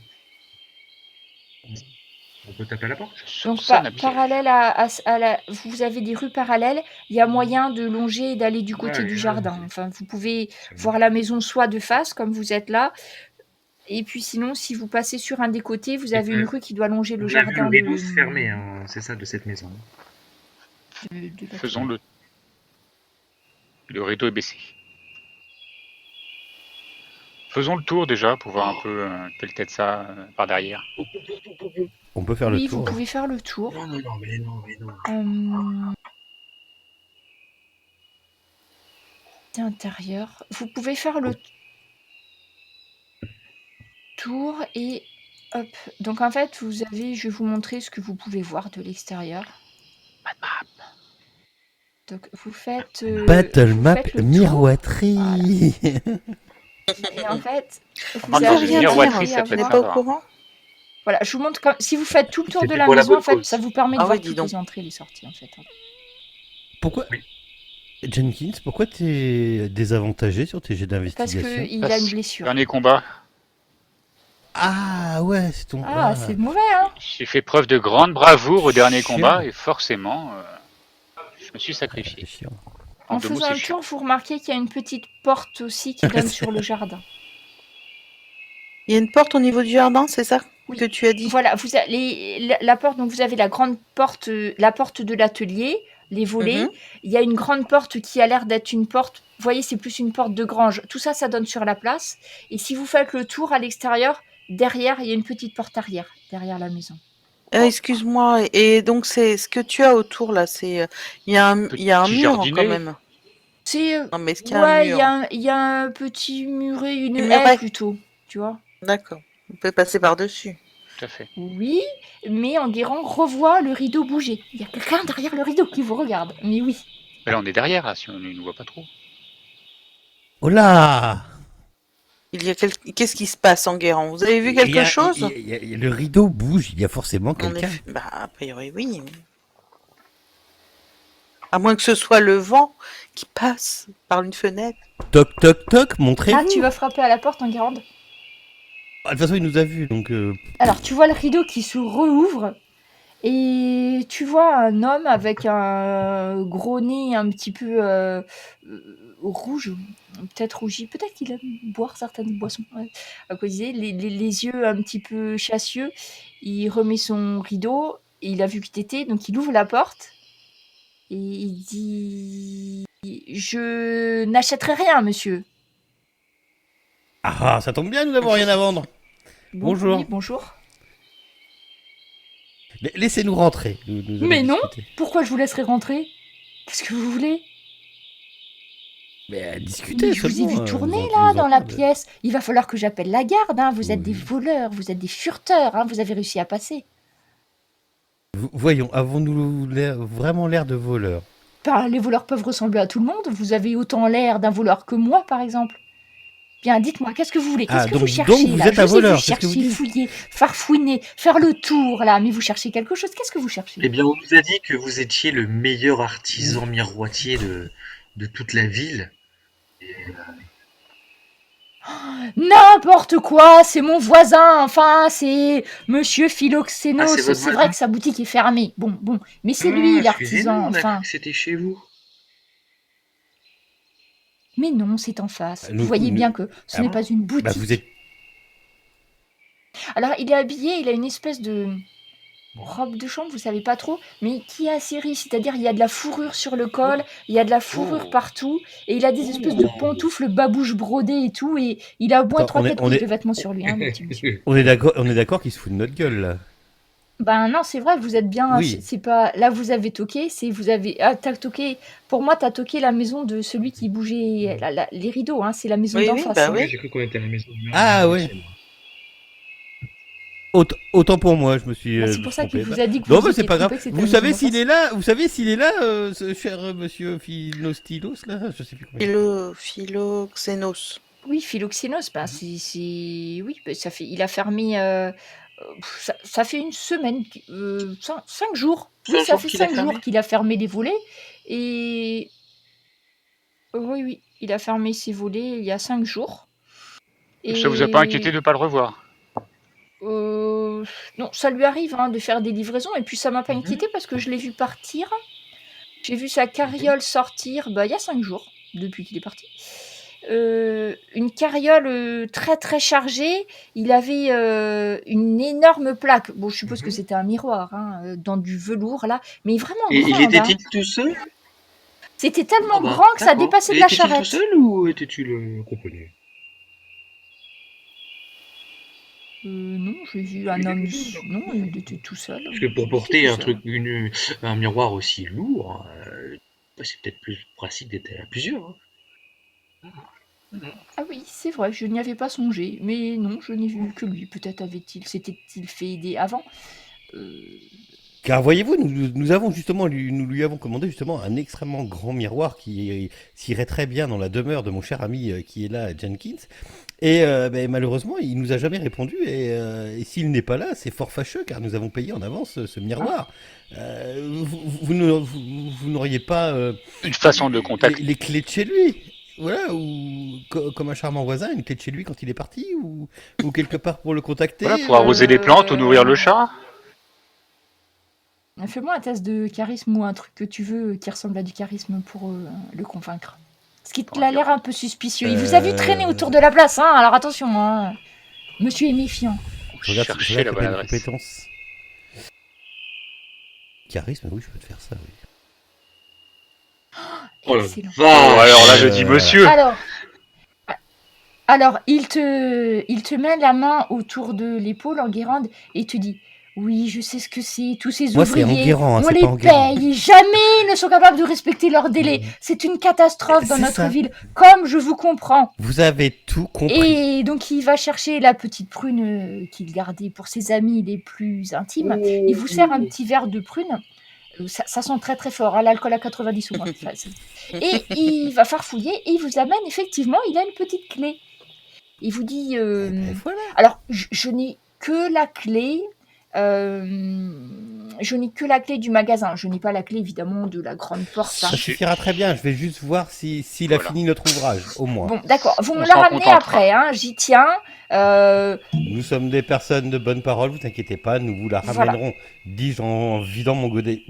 On peut taper à la porte? Je Donc, soupçonne un piège. parallèle vous avez des rues parallèles. Il y a moyen de longer et d'aller du côté Ouais, du ouais, jardin. c'est- Enfin, vous pouvez c'est bon. voir la maison soit de face, comme vous êtes là. Et puis sinon, si vous passez sur un des côtés, vous avez une rue qui doit longer le On a vu jardin le rideau se fermer, hein, c'est ça, de cette maison. de la- Faisons le... Le rideau est baissé. Faisons le tour déjà pour voir un peu quelle tête ça par derrière. On peut faire Oui, le vous tour. pouvez faire le tour. Non, mais non. C'est intérieur. Vous pouvez faire le... tour et hop. Donc en fait, je vais vous montrer ce que vous pouvez voir de l'extérieur. Donc vous faites Battle vous map faites le tour. miroiterie. Et en fait, vous Ah, Je dans peux une rien miroiterie, dire, ça je peut n'ai être pas au sympa. courant. voilà, je vous montre si vous faites tout le tour C'est de fait la pour la maison, en bonne fait, cause. ça vous permet de Ah voir oui, dis toutes donc. les entrées et les sorties en fait. Pourquoi Oui. Jenkins, pourquoi t'es désavantagé sur tes jets Parce d'investigation? qu'il a une blessure. Dernier combat, Ah ouais, c'est ton... Ah, c'est mauvais, hein. j'ai fait preuve de grande bravoure au dernier Chiant. combat et forcément, je me suis C'est sacrifié. chiant. En deux mots, faisant c'est le chiant. tour, vous remarquez qu'il y a une petite porte aussi qui donne sur le jardin. Il y a une porte au niveau du jardin, c'est ça Oui. que tu as dit? Voilà, la porte, donc vous avez la grande porte, la porte de l'atelier, les volets. Mhm. Il y a une grande porte qui a l'air d'être une porte. Vous voyez, c'est plus une porte de grange. Tout ça, ça donne sur la place. Et si vous faites le tour à l'extérieur, derrière, il y a une petite porte arrière, derrière la maison. Excuse-moi, et donc c'est ce que tu as autour là, c'est il y a un Petit mur jardinet. quand même. C'est Non mais est-ce qu'il y a un ouais, mur? il y a un petit muret, une Petit haie muret. plutôt, tu vois. D'accord. On peut passer par-dessus. Tout à fait. Oui, mais Enguerrand revoit le rideau bouger. Il y a quelqu'un derrière le rideau qui vous regarde. Mais oui. Mais là, on est derrière, là, si on ne nous voit pas trop. Oh là Qu'est-ce qui se passe en Guérand? Vous avez vu quelque chose? Le rideau bouge, il y a forcément En quelqu'un. effet. Bah, a priori, oui. À moins que ce soit le vent qui passe par une fenêtre. Toc toc toc, montrez-vous. Ah, tu vas frapper à la porte, Enguerrand. Ah, de toute façon, il nous a vus, donc... Alors, tu vois le rideau qui se rouvre. Et tu vois un homme avec un gros nez un petit peu rouge, peut-être rougi, peut-être qu'il aime boire certaines boissons alcoolisées, les yeux un petit peu chassieux. Il remet son rideau, et il a vu qui t'étais, donc il ouvre la porte et il dit « Je n'achèterai rien, monsieur. Ah, ça tombe bien, nous n'avons rien à vendre. » Bonjour. Oui, bonjour. Laissez-nous rentrer. Nous allons Mais non. discuter. Pourquoi je vous laisserai rentrer? Qu'est-ce que vous voulez? Mais discuter Mais je vous ai seulement, vu nous tourner en- là nous dans la entendre. pièce. Il va falloir que j'appelle la garde. Hein. Vous êtes des Oui. voleurs, vous êtes des furteurs. Hein. Vous avez réussi à passer. Voyons, avons-nous vraiment l'air de voleurs? Ben, les voleurs peuvent ressembler à tout le monde. Vous avez autant l'air d'un voleur que moi, par exemple. Bien, dites-moi, qu'est-ce que vous voulez? Qu'est-ce Ah, que vous donc cherchez vous là? êtes Je un vous ai vu voleur, c'est ce que vous chercher, dites? fouiller, farfouiner, faire le tour là. Mais vous cherchez quelque chose. Qu'est-ce que vous cherchez? Eh bien, on nous a dit que vous étiez le meilleur artisan miroitier de toute la ville. N'importe quoi, c'est mon voisin, enfin, c'est Monsieur Philoxénos. Ah, c'est votre C'est vrai voisin? que sa boutique est fermée. Bon, mais c'est lui l'artisan, Excusez-nous, on a enfin. cru que c'était chez vous. Mais non, c'est en face. Nous- Vous voyez nous- bien que ce Ah n'est bon pas une boutique. Bah, vous êtes... Alors, il est habillé, il a une espèce de robe de chambre, vous savez pas trop, mais qui est assez riche. C'est-à-dire, il y a de la fourrure sur le col, il y a de la fourrure Oh. partout, et il a des espèces de pantoufles babouches brodées et tout, et il a au moins Attends, 3-4 on couches est- de vêtements sur lui, hein, le petit monsieur. On est d'accord qu'il se fout de notre gueule, là. Ben non, c'est vrai, vous êtes bien. Oui. C'est pas. Là, vous avez toqué, c'est vous avez. Ah, t'as toqué. Pour moi, t'as toqué la maison de celui qui bougeait les rideaux, hein. C'est la maison Oui, d'en oui, face. bah hein. oui. J'ai cru qu'on était à la maison du maire. Ah, ouais. Autant pour moi, je me suis Bah, je c'est me pour suis ça qu'il trompé. vous a dit que Non, vous mais étiez c'est pas grave. trompé, que c'était Vous la maison savez d'en s'il face. est là, ce cher monsieur Philostylos, là? Je sais plus comment Philoxénos. Oui, Philoxénos, ben oui, ben, il a fermé, ça fait une semaine, 5 jours. Oui, 5 ça jours fait qu'il a 5 fermé? jours qu'il a fermé les volets et oui, il a fermé ses volets il y a 5 jours. Ça vous a pas inquiété de ne pas le revoir? Non, ça lui arrive hein, de faire des livraisons et puis ça m'a pas inquiété parce que je l'ai vu partir. J'ai vu sa carriole sortir il y a 5 jours, depuis qu'il est parti. Une carriole très très chargée. Il avait une énorme plaque. Bon, je suppose que c'était un miroir, hein, dans du velours là, mais vraiment Et il grande. Hein. était-il tout seul? C'était tellement Ah bah, grand que ça d'accord. dépassait de Et la était-il tout charrette. seul ou étais-tu le compagnon? Non, j'ai vu un homme. Non, il était tout seul. Parce que pour Il porter était un tout seul. truc, un miroir aussi lourd, c'est peut-être plus pratique d'être à plusieurs. Hein. Ah oui, c'est vrai, je n'y avais pas songé. Mais non, je n'ai vu que lui. Peut-être s'était-il fait aider avant. Euh, Car voyez-vous, nous avons justement, nous lui avons commandé justement un extrêmement grand miroir qui s'irait très bien dans la demeure de mon cher ami qui est là, Jenkins. Et malheureusement, il nous a jamais répondu. Et s'il n'est pas là, c'est fort fâcheux car nous avons payé en avance ce miroir. Vous n'auriez pas Une façon de contacter. les clés de chez lui? Voilà, ou comme un charmant voisin, une clé de chez lui quand il est parti, ou quelque part pour le contacter. Voilà, pour arroser les plantes ou nourrir le chat. Fais-moi un test de charisme ou un truc que tu veux qui ressemble à du charisme pour le convaincre. Parce qu'il a l'air un peu suspicieux. Il vous a vu traîner autour de la place, hein. Alors attention, hein. Monsieur est méfiant. Je regarde si Chercher la bonne une adresse. compétence. Charisme, oui, je peux te faire ça, oui. Oh la Excellent. Bon, vache. alors là, je dis monsieur. Alors, il te met la main autour de l'épaule en guérande et te dit: oui, je sais ce que c'est, tous ces Moi, c'est ouvriers, Enguerrand, hein, on c'est les pas Enguerrand. paye, jamais ils ne sont capables de respecter leurs délais. C'est une catastrophe dans C'est notre ça. ville, comme je vous comprends. Vous avez tout compris. Et donc, il va chercher la petite prune qu'il gardait pour ses amis les plus intimes. Il vous sert un petit verre de prune. Ça sent très très fort, hein, l'alcool à 90 ou moins. Et il va farfouiller et il vous amène, effectivement, il a une petite clé. Il vous dit... Eh ben, voilà. Alors, je n'ai que la clé... je n'ai que la clé du magasin. Je n'ai pas la clé, évidemment, de la grande porte. Ça hein. suffira très bien. Je vais juste voir s'il a Voilà. fini notre ouvrage, au moins. Bon, d'accord. Vous On me la s'en ramenez contentera. après, hein, j'y tiens. Nous sommes des personnes de bonne parole, vous inquiétez pas, nous vous la Voilà. ramènerons, dis-je en vidant mon godet.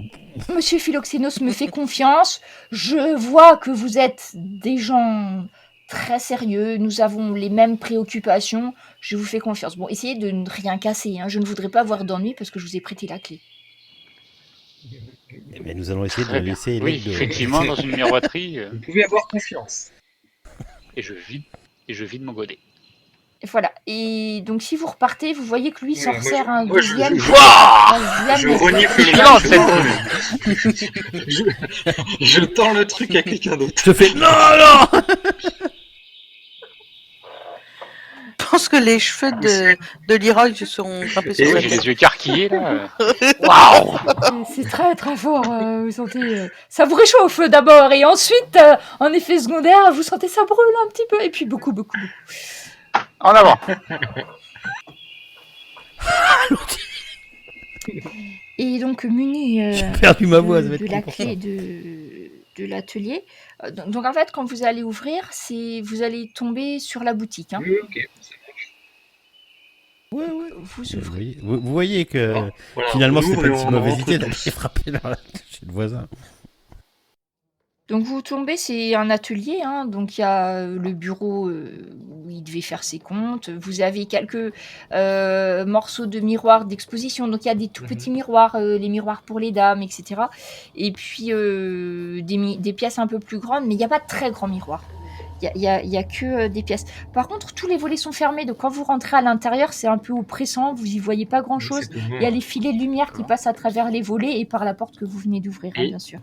Monsieur Philoxénos me fait confiance. Je vois que vous êtes des gens très sérieux. Nous avons les mêmes préoccupations. Je vous fais confiance. Bon, essayez de ne rien casser. Hein. Je ne voudrais pas avoir d'ennui parce que je vous ai prêté la clé. Eh bien, nous allons essayer de Très le bien. laisser Oui, l'aide de... effectivement, dans une miroiterie. Vous pouvez avoir confiance. Et je vide mon godet. Et voilà. Et donc, si vous repartez, vous voyez que lui s'en Moi, resserre un moi, je- deuxième. je- un Je deuxième. renifle Violente, je tends le truc à quelqu'un d'autre. Je fais non, non. Je pense que les cheveux de Leroy se seront grimpés sur Et la J'ai tête. les yeux écarquillés là. Waouh! C'est très très fort. Vous sentez. Ça vous réchauffe d'abord. Et ensuite, en effet secondaire, vous sentez ça brûle un petit peu. Et puis beaucoup, beaucoup, beaucoup. En avant! Et donc, muni J'ai perdu ma voix, ça va de être la con pour ça. clé de l'atelier. Donc, en fait, quand vous allez ouvrir, vous allez tomber sur la boutique. Hein. Oui, ok. Ouais, ouais. Vous Vous ouvrez. voyez, vous voyez que Voilà, finalement on c'était ouvre pas et une si on mauvaise rentre idée tous. d'aller frapper chez le voisin. Donc vous tombez, c'est un atelier, hein, donc il y a le bureau où il devait faire ses comptes, vous avez quelques morceaux de miroirs d'exposition, donc il y a des tout petits miroirs, les miroirs pour les dames, etc. Et puis des pièces un peu plus grandes, mais il n'y a pas de très grands miroirs. Il y a que des pièces. Par contre, tous les volets sont fermés, donc quand vous rentrez à l'intérieur, c'est un peu oppressant, vous y voyez pas grand-chose. C'est tout noir. Il y a les filets de lumière qui passent à travers les volets et par la porte que vous venez d'ouvrir, hein, Et- bien sûr.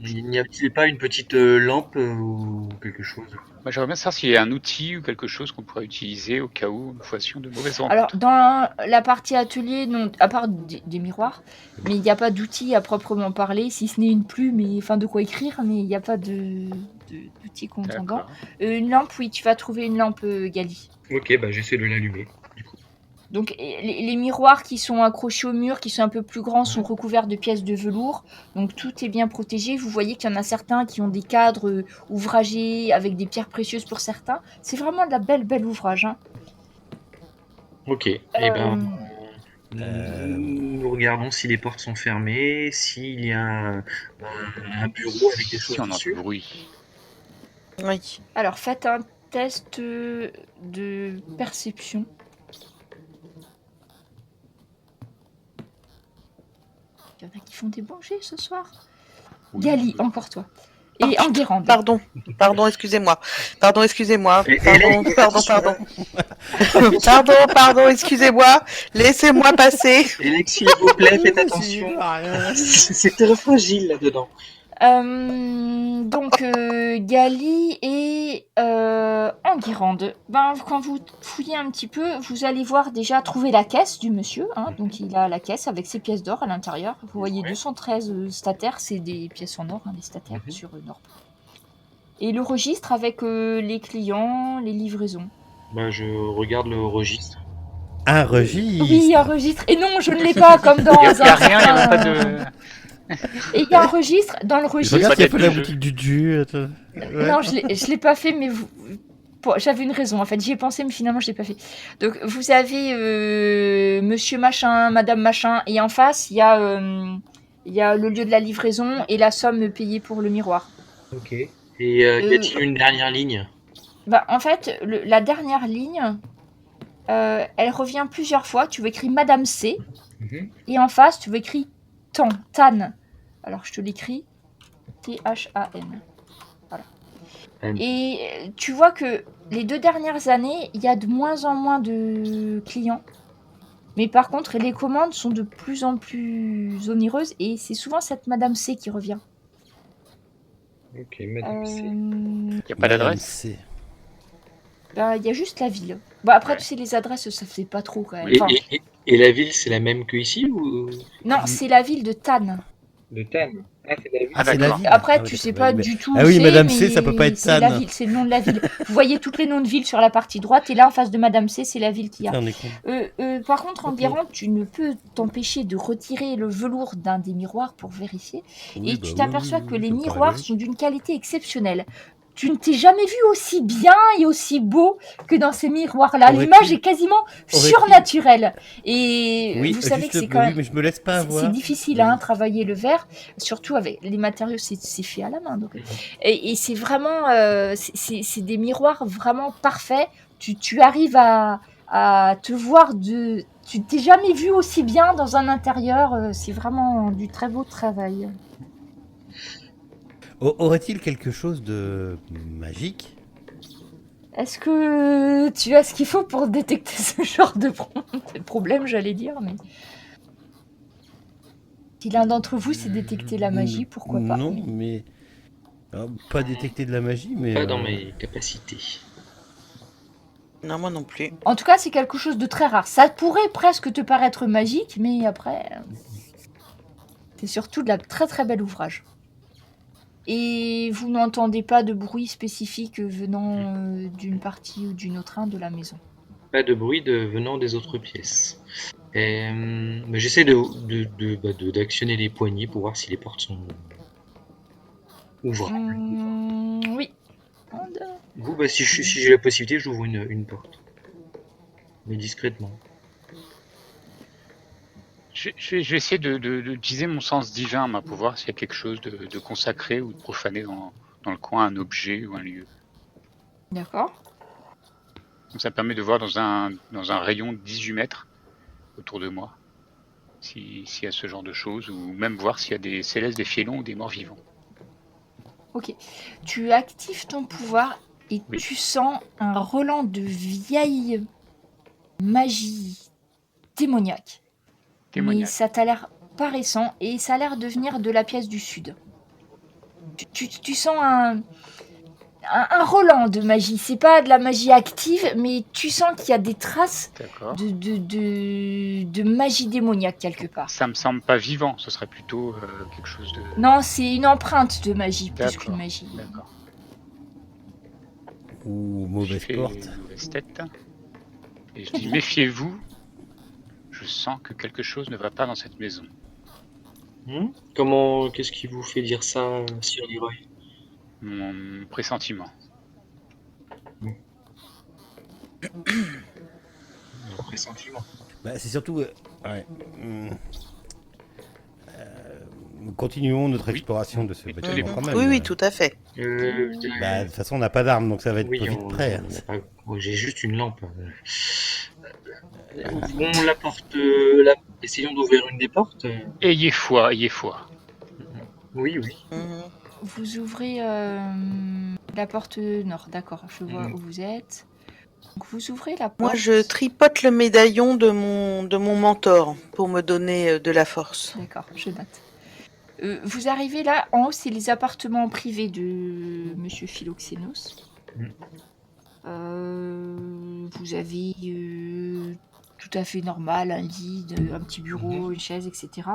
Il n'y a-t-il pas une petite lampe ou quelque chose? Moi, j'aimerais bien savoir s'il y a un outil ou quelque chose qu'on pourrait utiliser au cas où nous fassions de mauvaises rencontres. Alors, dans la partie atelier, non, à part des miroirs, mais il n'y a pas d'outil à proprement parler, si ce n'est une plume, enfin de quoi écrire, mais il n'y a pas d'outil contendant. D'accord. Une lampe, oui, tu vas trouver une lampe Gali. Ok, bah j'essaie de l'allumer. Donc, les miroirs qui sont accrochés au mur, qui sont un peu plus grands, sont recouverts de pièces de velours. Donc, tout est bien protégé. Vous voyez qu'il y en a certains qui ont des cadres ouvragés avec des pierres précieuses pour certains. C'est vraiment de la belle ouvrage. Hein. Ok, et ben Euh, nous regardons si les portes sont fermées, s'il y a un bureau avec des Si choses on entend dessus. du bruit. Oui. Alors, faites un test de perception. Il y en a qui font des bons jets ce soir. Oui. Gali, encore toi. Et Enguerrand. Pardon, excusez-moi. Pardon, Et- Pardon, excusez-moi. Laissez-moi passer. Alexis, s'il vous plaît, faites attention. C'est très fragile là-dedans. Donc, Gali et Enguerrand. Quand vous fouillez un petit peu, vous allez voir déjà trouver la caisse du monsieur. Donc, il a la caisse avec ses pièces d'or à l'intérieur. Vous voyez 213 stataires, c'est des pièces en or, les stataires sur Nord. Et le registre avec les clients, les livraisons. Je regarde le registre. Un registre. Oui, un registre. Et non, je ne l'ai pas comme dans Il n'y a rien, il n'y a pas de... Et il y a un registre. Dans le Je registre... regarde s'il y a pas la jeu. boutique du Dieu. Ouais. Non, je l'ai pas fait, mais j'avais une raison. En fait, j'y ai pensé, mais finalement, je l'ai pas fait. Donc, vous avez Monsieur Machin, Madame Machin, et en face, il y a le lieu de la livraison et la somme payée pour le miroir. Ok. Et y a-t-il une dernière ligne? En fait, la dernière ligne, elle revient plusieurs fois. Tu veux écrire Madame C, et en face, tu veux écrire Tan. Alors, je te l'écris. T-H-A-N. Voilà. Et tu vois que les 2 dernières années, il y a de moins en moins de clients. Mais par contre, les commandes sont de plus en plus onéreuses. Et c'est souvent cette Madame C qui revient. Ok, Madame C. Il n'y a pas d'adresse? Il y a juste la ville. Après, Ouais. tu sais, les adresses, ça fait pas trop quand même. Et, Enfin, et la ville, c'est la même que ici ou non, c'est la ville de Tan. de Tan? Ah, c'est la ville. Ah, c'est la d'accord. ville. Après, Ah oui, tu sais d'accord. pas du tout. Ah où oui, c'est, Madame C, mais ça peut pas être c'est la Tan. ville, c'est le nom de la ville. Vous voyez tous les noms de villes sur la partie droite, et là, en face de Madame C, c'est la ville qu'il y a. Putain, on est con. Par contre, en Ok. Guérande, tu ne peux t'empêcher de retirer le velours d'un des miroirs pour vérifier. Oui, Et bah tu oui, t'aperçois oui, que oui, les ça me paraît miroirs logique. sont d'une qualité exceptionnelle. Tu ne t'es jamais vu aussi bien et aussi beau que dans ces miroirs-là. Aurait-il- L'image est quasiment aurait-il- surnaturelle. Et Oui, vous savez juste que c'est le- quand oui, même... mais je me laisse pas C'est avoir. difficile à travailler le verre, surtout avec les matériaux, c'est fait à la main. Donc. Et c'est vraiment, c'est des miroirs vraiment parfaits. Tu arrives à te voir tu t'es jamais vu aussi bien dans un intérieur. C'est vraiment du très beau travail. Aurait-il quelque chose de magique? Est-ce que tu as ce qu'il faut pour détecter ce genre de problème, j'allais dire, mais... Si l'un d'entre vous sait détecter la magie, pourquoi pas. Non, mais pas détecter de la magie, mais Pas dans mes capacités. Non, moi non plus. En tout cas, c'est quelque chose de très rare. Ça pourrait presque te paraître magique, mais après, c'est surtout de la très très bel ouvrage. Et vous n'entendez pas de bruit spécifique venant d'une partie ou d'une autre de la maison. Pas de bruit venant des autres pièces. Mais j'essaie d'actionner les poignées pour voir si les portes sont ouvrables. Oui. Vous, si j'ai la possibilité, j'ouvre une porte. Mais discrètement. Je vais essayer d'utiliser mon sens divin pour voir s'il y a quelque chose de consacré ou de profané dans le coin, un objet ou un lieu. D'accord. Donc ça permet de voir dans un rayon de 18 mètres autour de moi s'il y a ce genre de choses, ou même voir s'il y a des célestes, des fielons ou des morts vivants. Ok. Tu actives ton pouvoir et Oui. tu sens un relent de vieille magie démoniaque. Mais ça t'a l'air pas récent et ça a l'air de venir de la pièce du sud. Tu sens un relent de magie. C'est pas de la magie active, mais tu sens qu'il y a des traces D'accord. de magie démoniaque quelque part. Ça me semble pas vivant, ce serait plutôt quelque chose de... Non, c'est une empreinte de magie plus D'accord. qu'une magie. D'accord. Ou mauvaise Je fais porte. une mauvaise tête. Et je dis, méfiez-vous. Je sens que quelque chose ne va pas dans cette maison. Qu'est-ce qui vous fait dire ça, Sir Leroy? Mon pressentiment. Mon pressentiment. C'est surtout... continuons notre exploration de ce bâtiment quand même. Oui, tout à fait. De toute façon, on n'a pas d'armes, donc ça va être Oui, vite prêt. j'ai juste une lampe. Ouvrons la porte. Essayons d'ouvrir une des portes. Ayez foi, ayez foi. Oui, oui. Vous ouvrez la porte nord, d'accord, je vois où vous êtes. Donc vous ouvrez la porte. Moi, je tripote le médaillon de mon mentor pour me donner de la force. D'accord, je note. Vous arrivez là, en haut, c'est les appartements privés de Monsieur Philoxénos. Vous avez tout à fait normal, un lit, un petit bureau, une chaise, etc.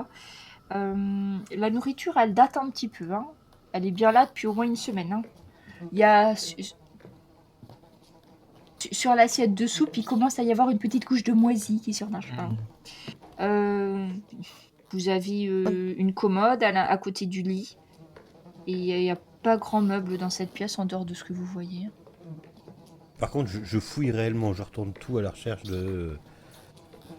La nourriture, elle date un petit peu. Hein. Elle est bien là depuis au moins une semaine. Hein. Il y a sur l'assiette de soupe, il commence à y avoir une petite couche de moisi qui surnage pas. Vous avez une commode à côté du lit. Et il n'y a pas grand meuble dans cette pièce en dehors de ce que vous voyez. Par contre, je fouille réellement, je retourne tout à la recherche de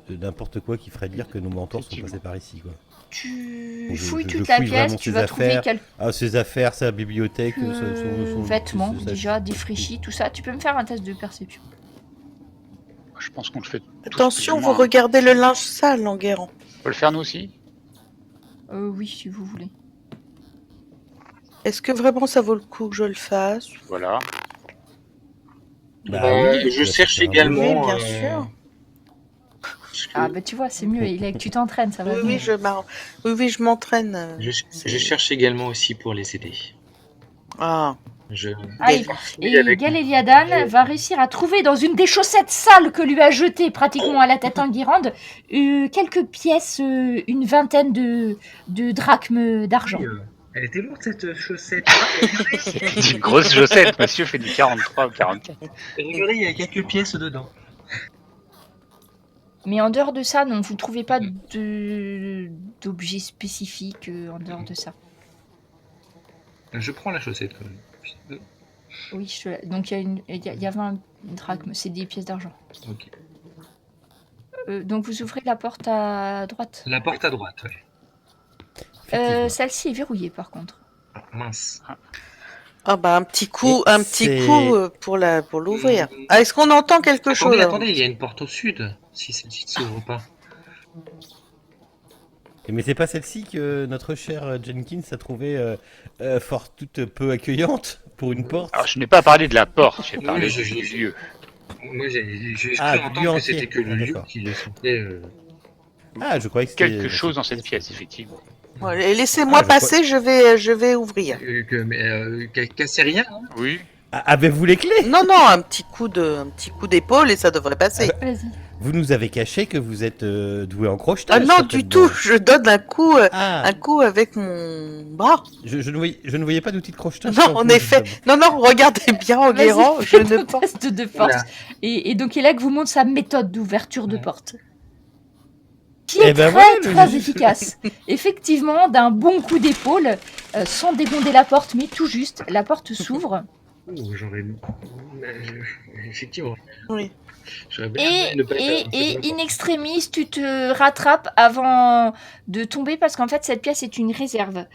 n'importe quoi qui ferait dire que nos mentors sont passés par ici, quoi. Tu Donc, fouilles je toute la fouille pièce, vraiment tu ses vas trouver affaires. quelques Ses affaires, sa bibliothèque, son vêtements sa- déjà défraîchis, tout ça. Tu peux me faire un test de perception. Je pense qu'on le fait. tous Attention, plus ou vous moins. regardez le linge sale, Enguerrand. On peut le faire nous aussi. Oui, si vous voulez. Est-ce que vraiment ça vaut le coup que je le fasse? Voilà. Bah oui, je ça cherche fait un également. Oui, bien sûr. parce que Ah bah tu vois, c'est mieux. Il est que tu t'entraînes, ça va Oui, mieux. oui, je m'entraîne. je cherche également aussi pour les aider. Ah. Ah, et Galéliadan va réussir à trouver dans une des chaussettes sales que lui a jetées pratiquement à la tête en guirande quelques pièces, une vingtaine de drachmes d'argent. Elle était lourde cette chaussette. C'est une grosse chaussette. Monsieur fait du 43 ou 44. Regardez, il y a quelques pièces dedans. Mais en dehors de ça, non, vous ne trouvez pas d'objets spécifiques en dehors de ça. Je prends la chaussette quand même. Oui, donc il y a 20 drachmes, c'est des pièces d'argent. Ok. Donc vous ouvrez la porte à droite. La porte à droite, ouais. Effectivement. Celle-ci est verrouillée par contre. Ah, mince. Ah bah un petit coup, Et pour l'ouvrir. Ah, est-ce qu'on entend quelque chose? Attendez, il y a une porte au sud. Si celle-ci ne s'ouvre pas. Mais c'est pas celle-ci que notre cher Jenkins a trouvé fort toute peu accueillante pour une porte. Alors je n'ai pas parlé de la porte, j'ai parlé Oui, du lieu. Moi, j'ai cru Ah, entendre lieu que entier. c'était que le Ah, lieu d'accord. qui le sentait. Ah, je croyais que c'était Quelque chose dans cette pièce, effectivement. Ouais, laissez-moi je passer, je vais ouvrir. Cassez rien. Hein. Oui. Ah, avez-vous les clés? Non, un petit coup d'épaule et ça devrait passer. Vas-y. Vous nous avez caché que vous êtes doué en crochetage. Ah non, du certainement. tout. Je donne un coup Ah, avec mon bras. je ne voyais pas d'outil de crochetage. Non, sur en vous, effet. justement. Non, regardez bien, Enguerrand. Vas-y, Je fais ne ton pense. test de force. Voilà. Et donc Elec vous montre sa méthode d'ouverture de Ouais. porte. Qui est Eh ben très voilà, très efficace. Effectivement, d'un bon coup d'épaule, sans dégonder la porte, mais tout juste, la porte s'ouvre. J'aurais. Effectivement. Oui. J'aurais bien Et, aimé ne pas et, faire et cette in extremis, tu te rattrapes avant de tomber parce qu'en fait, cette pièce est une réserve.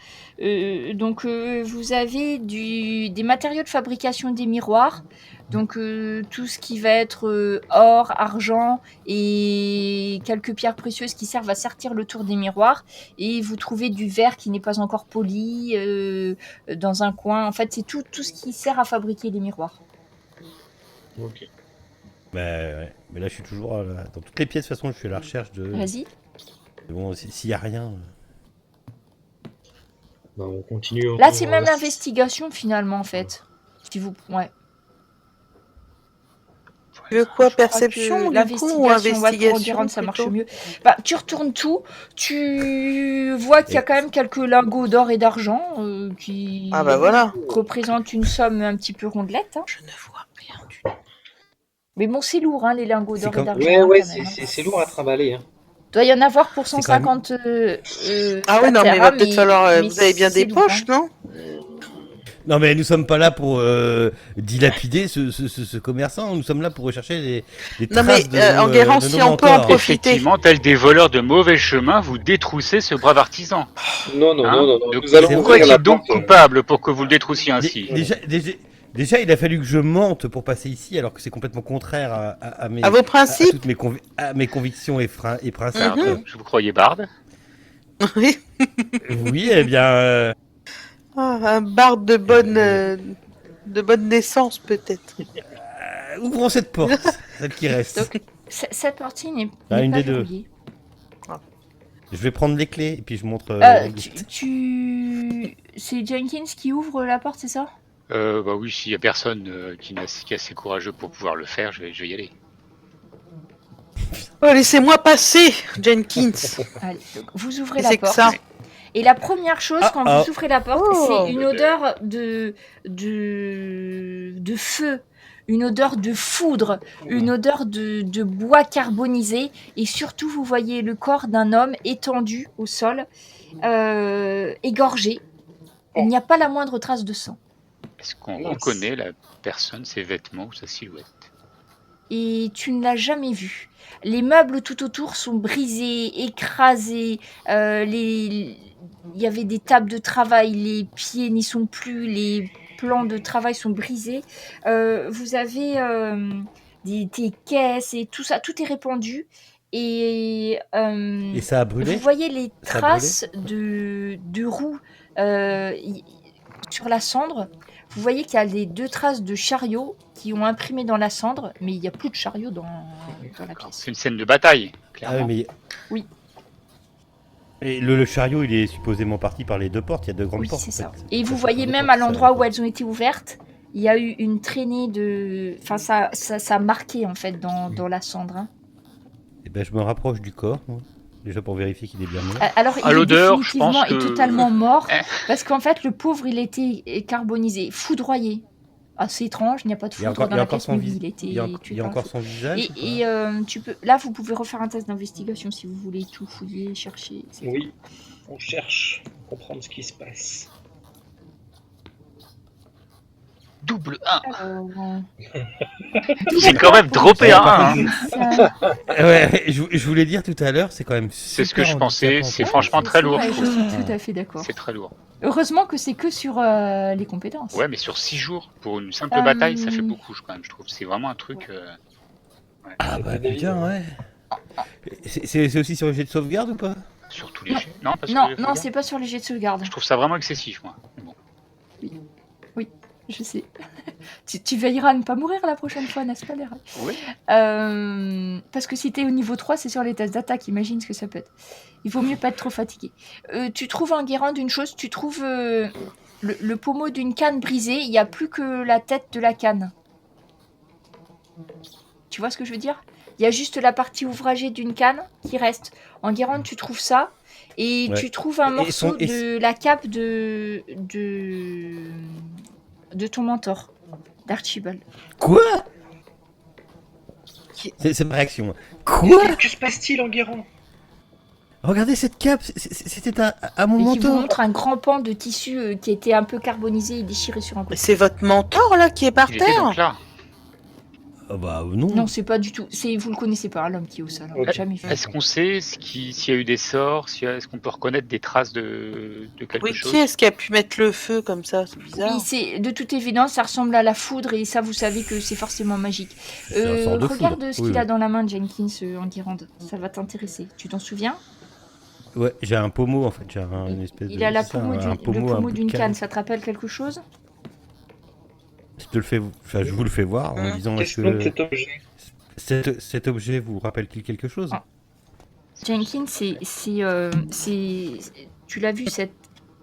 Donc, vous avez des matériaux de fabrication des miroirs. Donc, tout ce qui va être or, argent et quelques pierres précieuses qui servent à sertir le tour des miroirs. Et vous trouvez du verre qui n'est pas encore poli dans un coin. En fait, c'est tout ce qui sert à fabriquer les miroirs. Ok. Bah, ouais. Mais là, je suis toujours dans toutes les pièces. De toute façon, je suis à la recherche de. Vas-y. Bon, s'il y a rien. Bah, on continue. Là, c'est même l'investigation finalement en fait. Si vous, ouais. Le quoi, Je crois perception que du coup ou investigation ça marche plutôt mieux. Bah, tu retournes tout, tu vois qu'il y a Et- quand même quelques lingots d'or et d'argent qui Ah bah voilà. représentent une somme un petit peu rondelette. Hein. Je ne vois rien du tout. Mais bon, c'est lourd, hein, les lingots C'est d'or et comme- d'argent. Ouais, hein, ouais, quand même, hein. c'est lourd à trimballer. Hein. Doit y en avoir pour C'est quand même- 150 Ah oui, non, mais il va peut-être falloir. mais Vous avez bien c'est des lourd, poches, non? Non, mais nous sommes pas là pour dilapider ce commerçant. Nous sommes là pour rechercher des Non, traces mais, Enguerrand, de nos si on peut en mentors. profiter. Effectivement, tels des voleurs de mauvais chemin, vous détroussez ce brave artisan. Non, Hein non. Donc, Nous allons pourquoi ouvrir la est-il donc porte. coupable pour que vous le détroussiez ainsi? Déjà, il a fallu que je mente pour passer ici, alors que c'est complètement contraire à mes, À vos à principes? toutes mes convictions et principes. Pardon, je vous croyais barde. Oui. Oui, eh bien, Ah, un barde de bonne naissance, peut-être. ouvrons cette porte, celle qui reste. Donc, cette partie n'est Ah, n'est une pas des deux. verrouillée. Je vais prendre les clés et puis je montre. C'est Jenkins qui ouvre la porte, c'est ça? Bah oui, s'il y a personne qui est assez courageux pour pouvoir le faire, je vais y aller. Oh, laissez-moi passer, Jenkins. Allez, donc vous ouvrez Et la c'est que porte. ça. Et la première chose, quand vous ouvrez la porte, Oh. c'est une odeur de feu, une odeur de foudre, une odeur de bois carbonisé. Et surtout, vous voyez le corps d'un homme étendu au sol, égorgé. Il n'y a pas la moindre trace de sang. Est-ce qu'on Mince. reconnaît la personne, ses vêtements ou sa silhouette? Et tu ne l'as jamais vu. Les meubles tout autour sont brisés, écrasés. Il y avait des tables de travail, les pieds n'y sont plus, les plans de travail sont brisés. Vous avez des caisses et tout ça, tout est répandu. Et ça a brûlé. vous voyez les Ça a traces de roues sur la cendre. Vous voyez qu'il y a les 2 traces de chariots qui ont imprimé dans la cendre, mais il n'y a plus de chariot dans la pièce. C'est une scène de bataille, Ah clairement. oui, mais. Oui. Et le chariot, il est supposément parti par les 2 portes. Il y a 2 grandes Oui, portes. c'est en ça. fait. Et vous Ça, voyez c'est même des à portes, l'endroit ça- où elles ont été ouvertes, il y a eu une traînée de... Enfin, ça a marqué, en fait, dans la cendre. Hein. Eh ben, je me rapproche du corps, moi. Déjà pour vérifier qu'il est bien mort. Alors, À il l'odeur, est je définitivement pense et que- totalement mort, Eh. parce qu'en fait, le pauvre, il était carbonisé, foudroyé. Assez étrange, il n'y a pas de Il y a foudre encore, dans il y a la encore pièce, son mais visage. il a été Il y a, tué il y a par encore le son visage. feu. ou pas Et tu peux... Là, vous pouvez refaire un test d'investigation si vous voulez tout fouiller, chercher, etc. Oui, on cherche à comprendre ce qui se passe. Double 1. Alors, J'ai quand même droppé un 1. Hein. Ça- Ouais, je voulais dire tout à l'heure, c'est quand même. C'est ce que super je pensais, handicapant, c'est quoi. franchement très lourd, Ouais, je je trouve. suis tout à fait d'accord. C'est très lourd. Heureusement que c'est que sur les compétences. Ouais, mais sur 6 jours, pour une simple bataille, ça fait beaucoup, quand même, je trouve. C'est vraiment un truc... Ah C'est bah pas putain, évident. ouais. C'est aussi sur le jet de sauvegarde ou pas? sur tous les jets. Non, parce Non, que non, c'est pas sur les jets de sauvegarde. je trouve ça vraiment excessif, moi. Mais bon. Je sais. tu veilleras à ne pas mourir la prochaine fois, n'est-ce pas, Léra Oui. Parce que si t'es au niveau 3, c'est sur les tests d'attaque, imagine ce que ça peut être. Il vaut mieux pas être trop fatigué. Tu trouves en Guérande une chose, tu trouves le pommeau d'une canne brisée, il n'y a plus que la tête de la canne. Tu vois ce que je veux dire? Il y a juste la partie ouvragée d'une canne qui reste. En Guérande, tu trouves ça, et Ouais. tu trouves un Et morceau son- de la cape de ton mentor, d'Archibald. Quoi? C'est ma réaction. Quoi? Que se passe-t-il en Guérande? Regardez cette cape, c'était à mon Et qui vous mentor. montre un grand pan de tissu qui était un peu carbonisé et déchiré sur un côté. C'est votre mentor là qui est par Il était terre. donc là. Ah bah non. Non, c'est pas du tout. Vous le connaissez pas, l'homme qui est au sol. On l'a Ok. jamais vu. Est-ce qu'on sait s'il y a eu des sorts, est-ce qu'on peut reconnaître des traces de quelque Oui, chose? qui est-ce qui a pu mettre le feu comme ça? C'est bizarre. Oui, c'est de toute évidence, ça ressemble à la foudre et ça, vous savez que c'est forcément magique. C'est un sort de Regarde foudre. ce Oui, qu'il oui. a dans la main, Jenkins, en guirande. Ça va t'intéresser. Tu t'en souviens? Ouais, j'ai un pommeau en fait, j'ai une espèce Il de. a la c'est ça, pommeau un le pommeau, un pommeau bout de d'une canne. Ça te rappelle quelque chose? Je te le fais, enfin, je vous le fais voir en disant est-ce Qu'est-ce que que cet objet? cet objet vous rappelle-t-il quelque chose? Ah. Jenkins, tu l'as vu,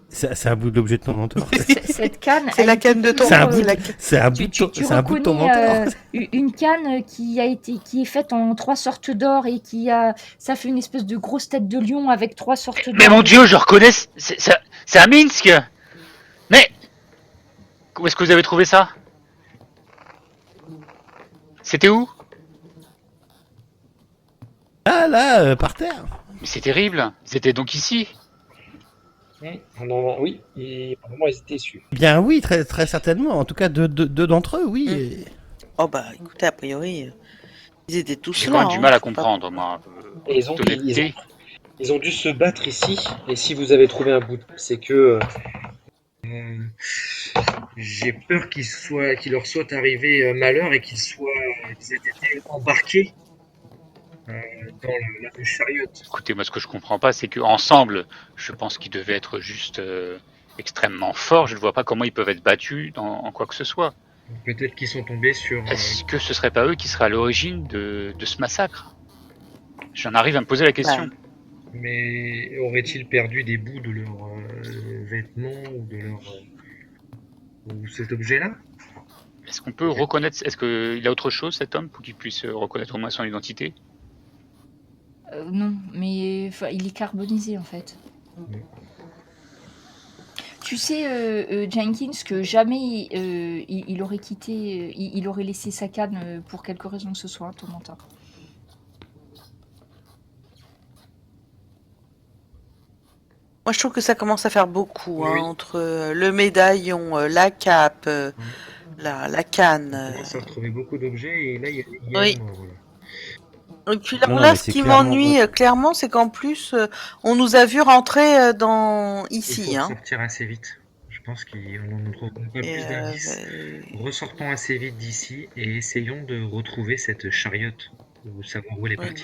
C'est un bout de l'objet de ton mentor. cette canne. C'est elle la était canne de ton toujours, C'est un bout de- la- C'est un bout de ton, tu c'est un bout de ton reconnais mentor. une canne qui est faite en 3 sortes d'or et ça fait une espèce de grosse tête de lion avec 3 sortes d'or. Mais mon dieu, je reconnais, c'est à Minsk. Mais où est-ce que vous avez trouvé ça? C'était où? Ah là, par terre. Mais c'est terrible. Ils étaient donc ici. Non, oui, apparemment ils étaient issus. Eh bien oui, très, très certainement. En tout cas, deux d'entre eux, oui. Et- Oh bah écoutez, a priori, ils étaient tous J'ai là. quand même du hein, mal à je sais pas. comprendre, moi. Et ils ont, D'honnêteté. ils ont dû se battre ici. Et si vous avez trouvé un bout, c'est que j'ai peur qu'il leur soit arrivé malheur et qu'ils aient été embarqués dans la chariot. Écoutez, moi, ce que je comprends pas, c'est qu'ensemble, je pense qu'ils devaient être juste extrêmement forts. Je ne vois pas comment ils peuvent être battus en quoi que ce soit. Peut-être qu'ils sont tombés sur. Est-ce que ce serait pas eux qui seraient à l'origine de ce massacre? J'en arrive à me poser la question. Mais auraient-ils perdu des bouts de leurs vêtements ou de leur ou cet objet-là? Est-ce qu'on peut reconnaître, est-ce qu'il a autre chose cet homme pour qu'il puisse reconnaître au moins son identité? Non, mais il est carbonisé en fait. Tu sais, Jenkins, que jamais il aurait quitté, il aurait laissé sa canne pour quelque raison que ce soit, ton mentor. Moi, je trouve que ça commence à faire beaucoup, Oui. hein, entre le médaillon, la cape, la canne. On commence à retrouver beaucoup d'objets et là il y a des Oui. yens, voilà. Et puis alors Non, là, mais ce c'est qui clairement- m'ennuie clairement, c'est qu'en plus, on nous a vu rentrer Il ici. faut Hein. sortir assez vite. Je pense qu'on ne trouvera pas Et, plus d'indices. Ressortons assez vite d'ici et essayons de retrouver cette chariote ou savoir où elle est Oui. partie.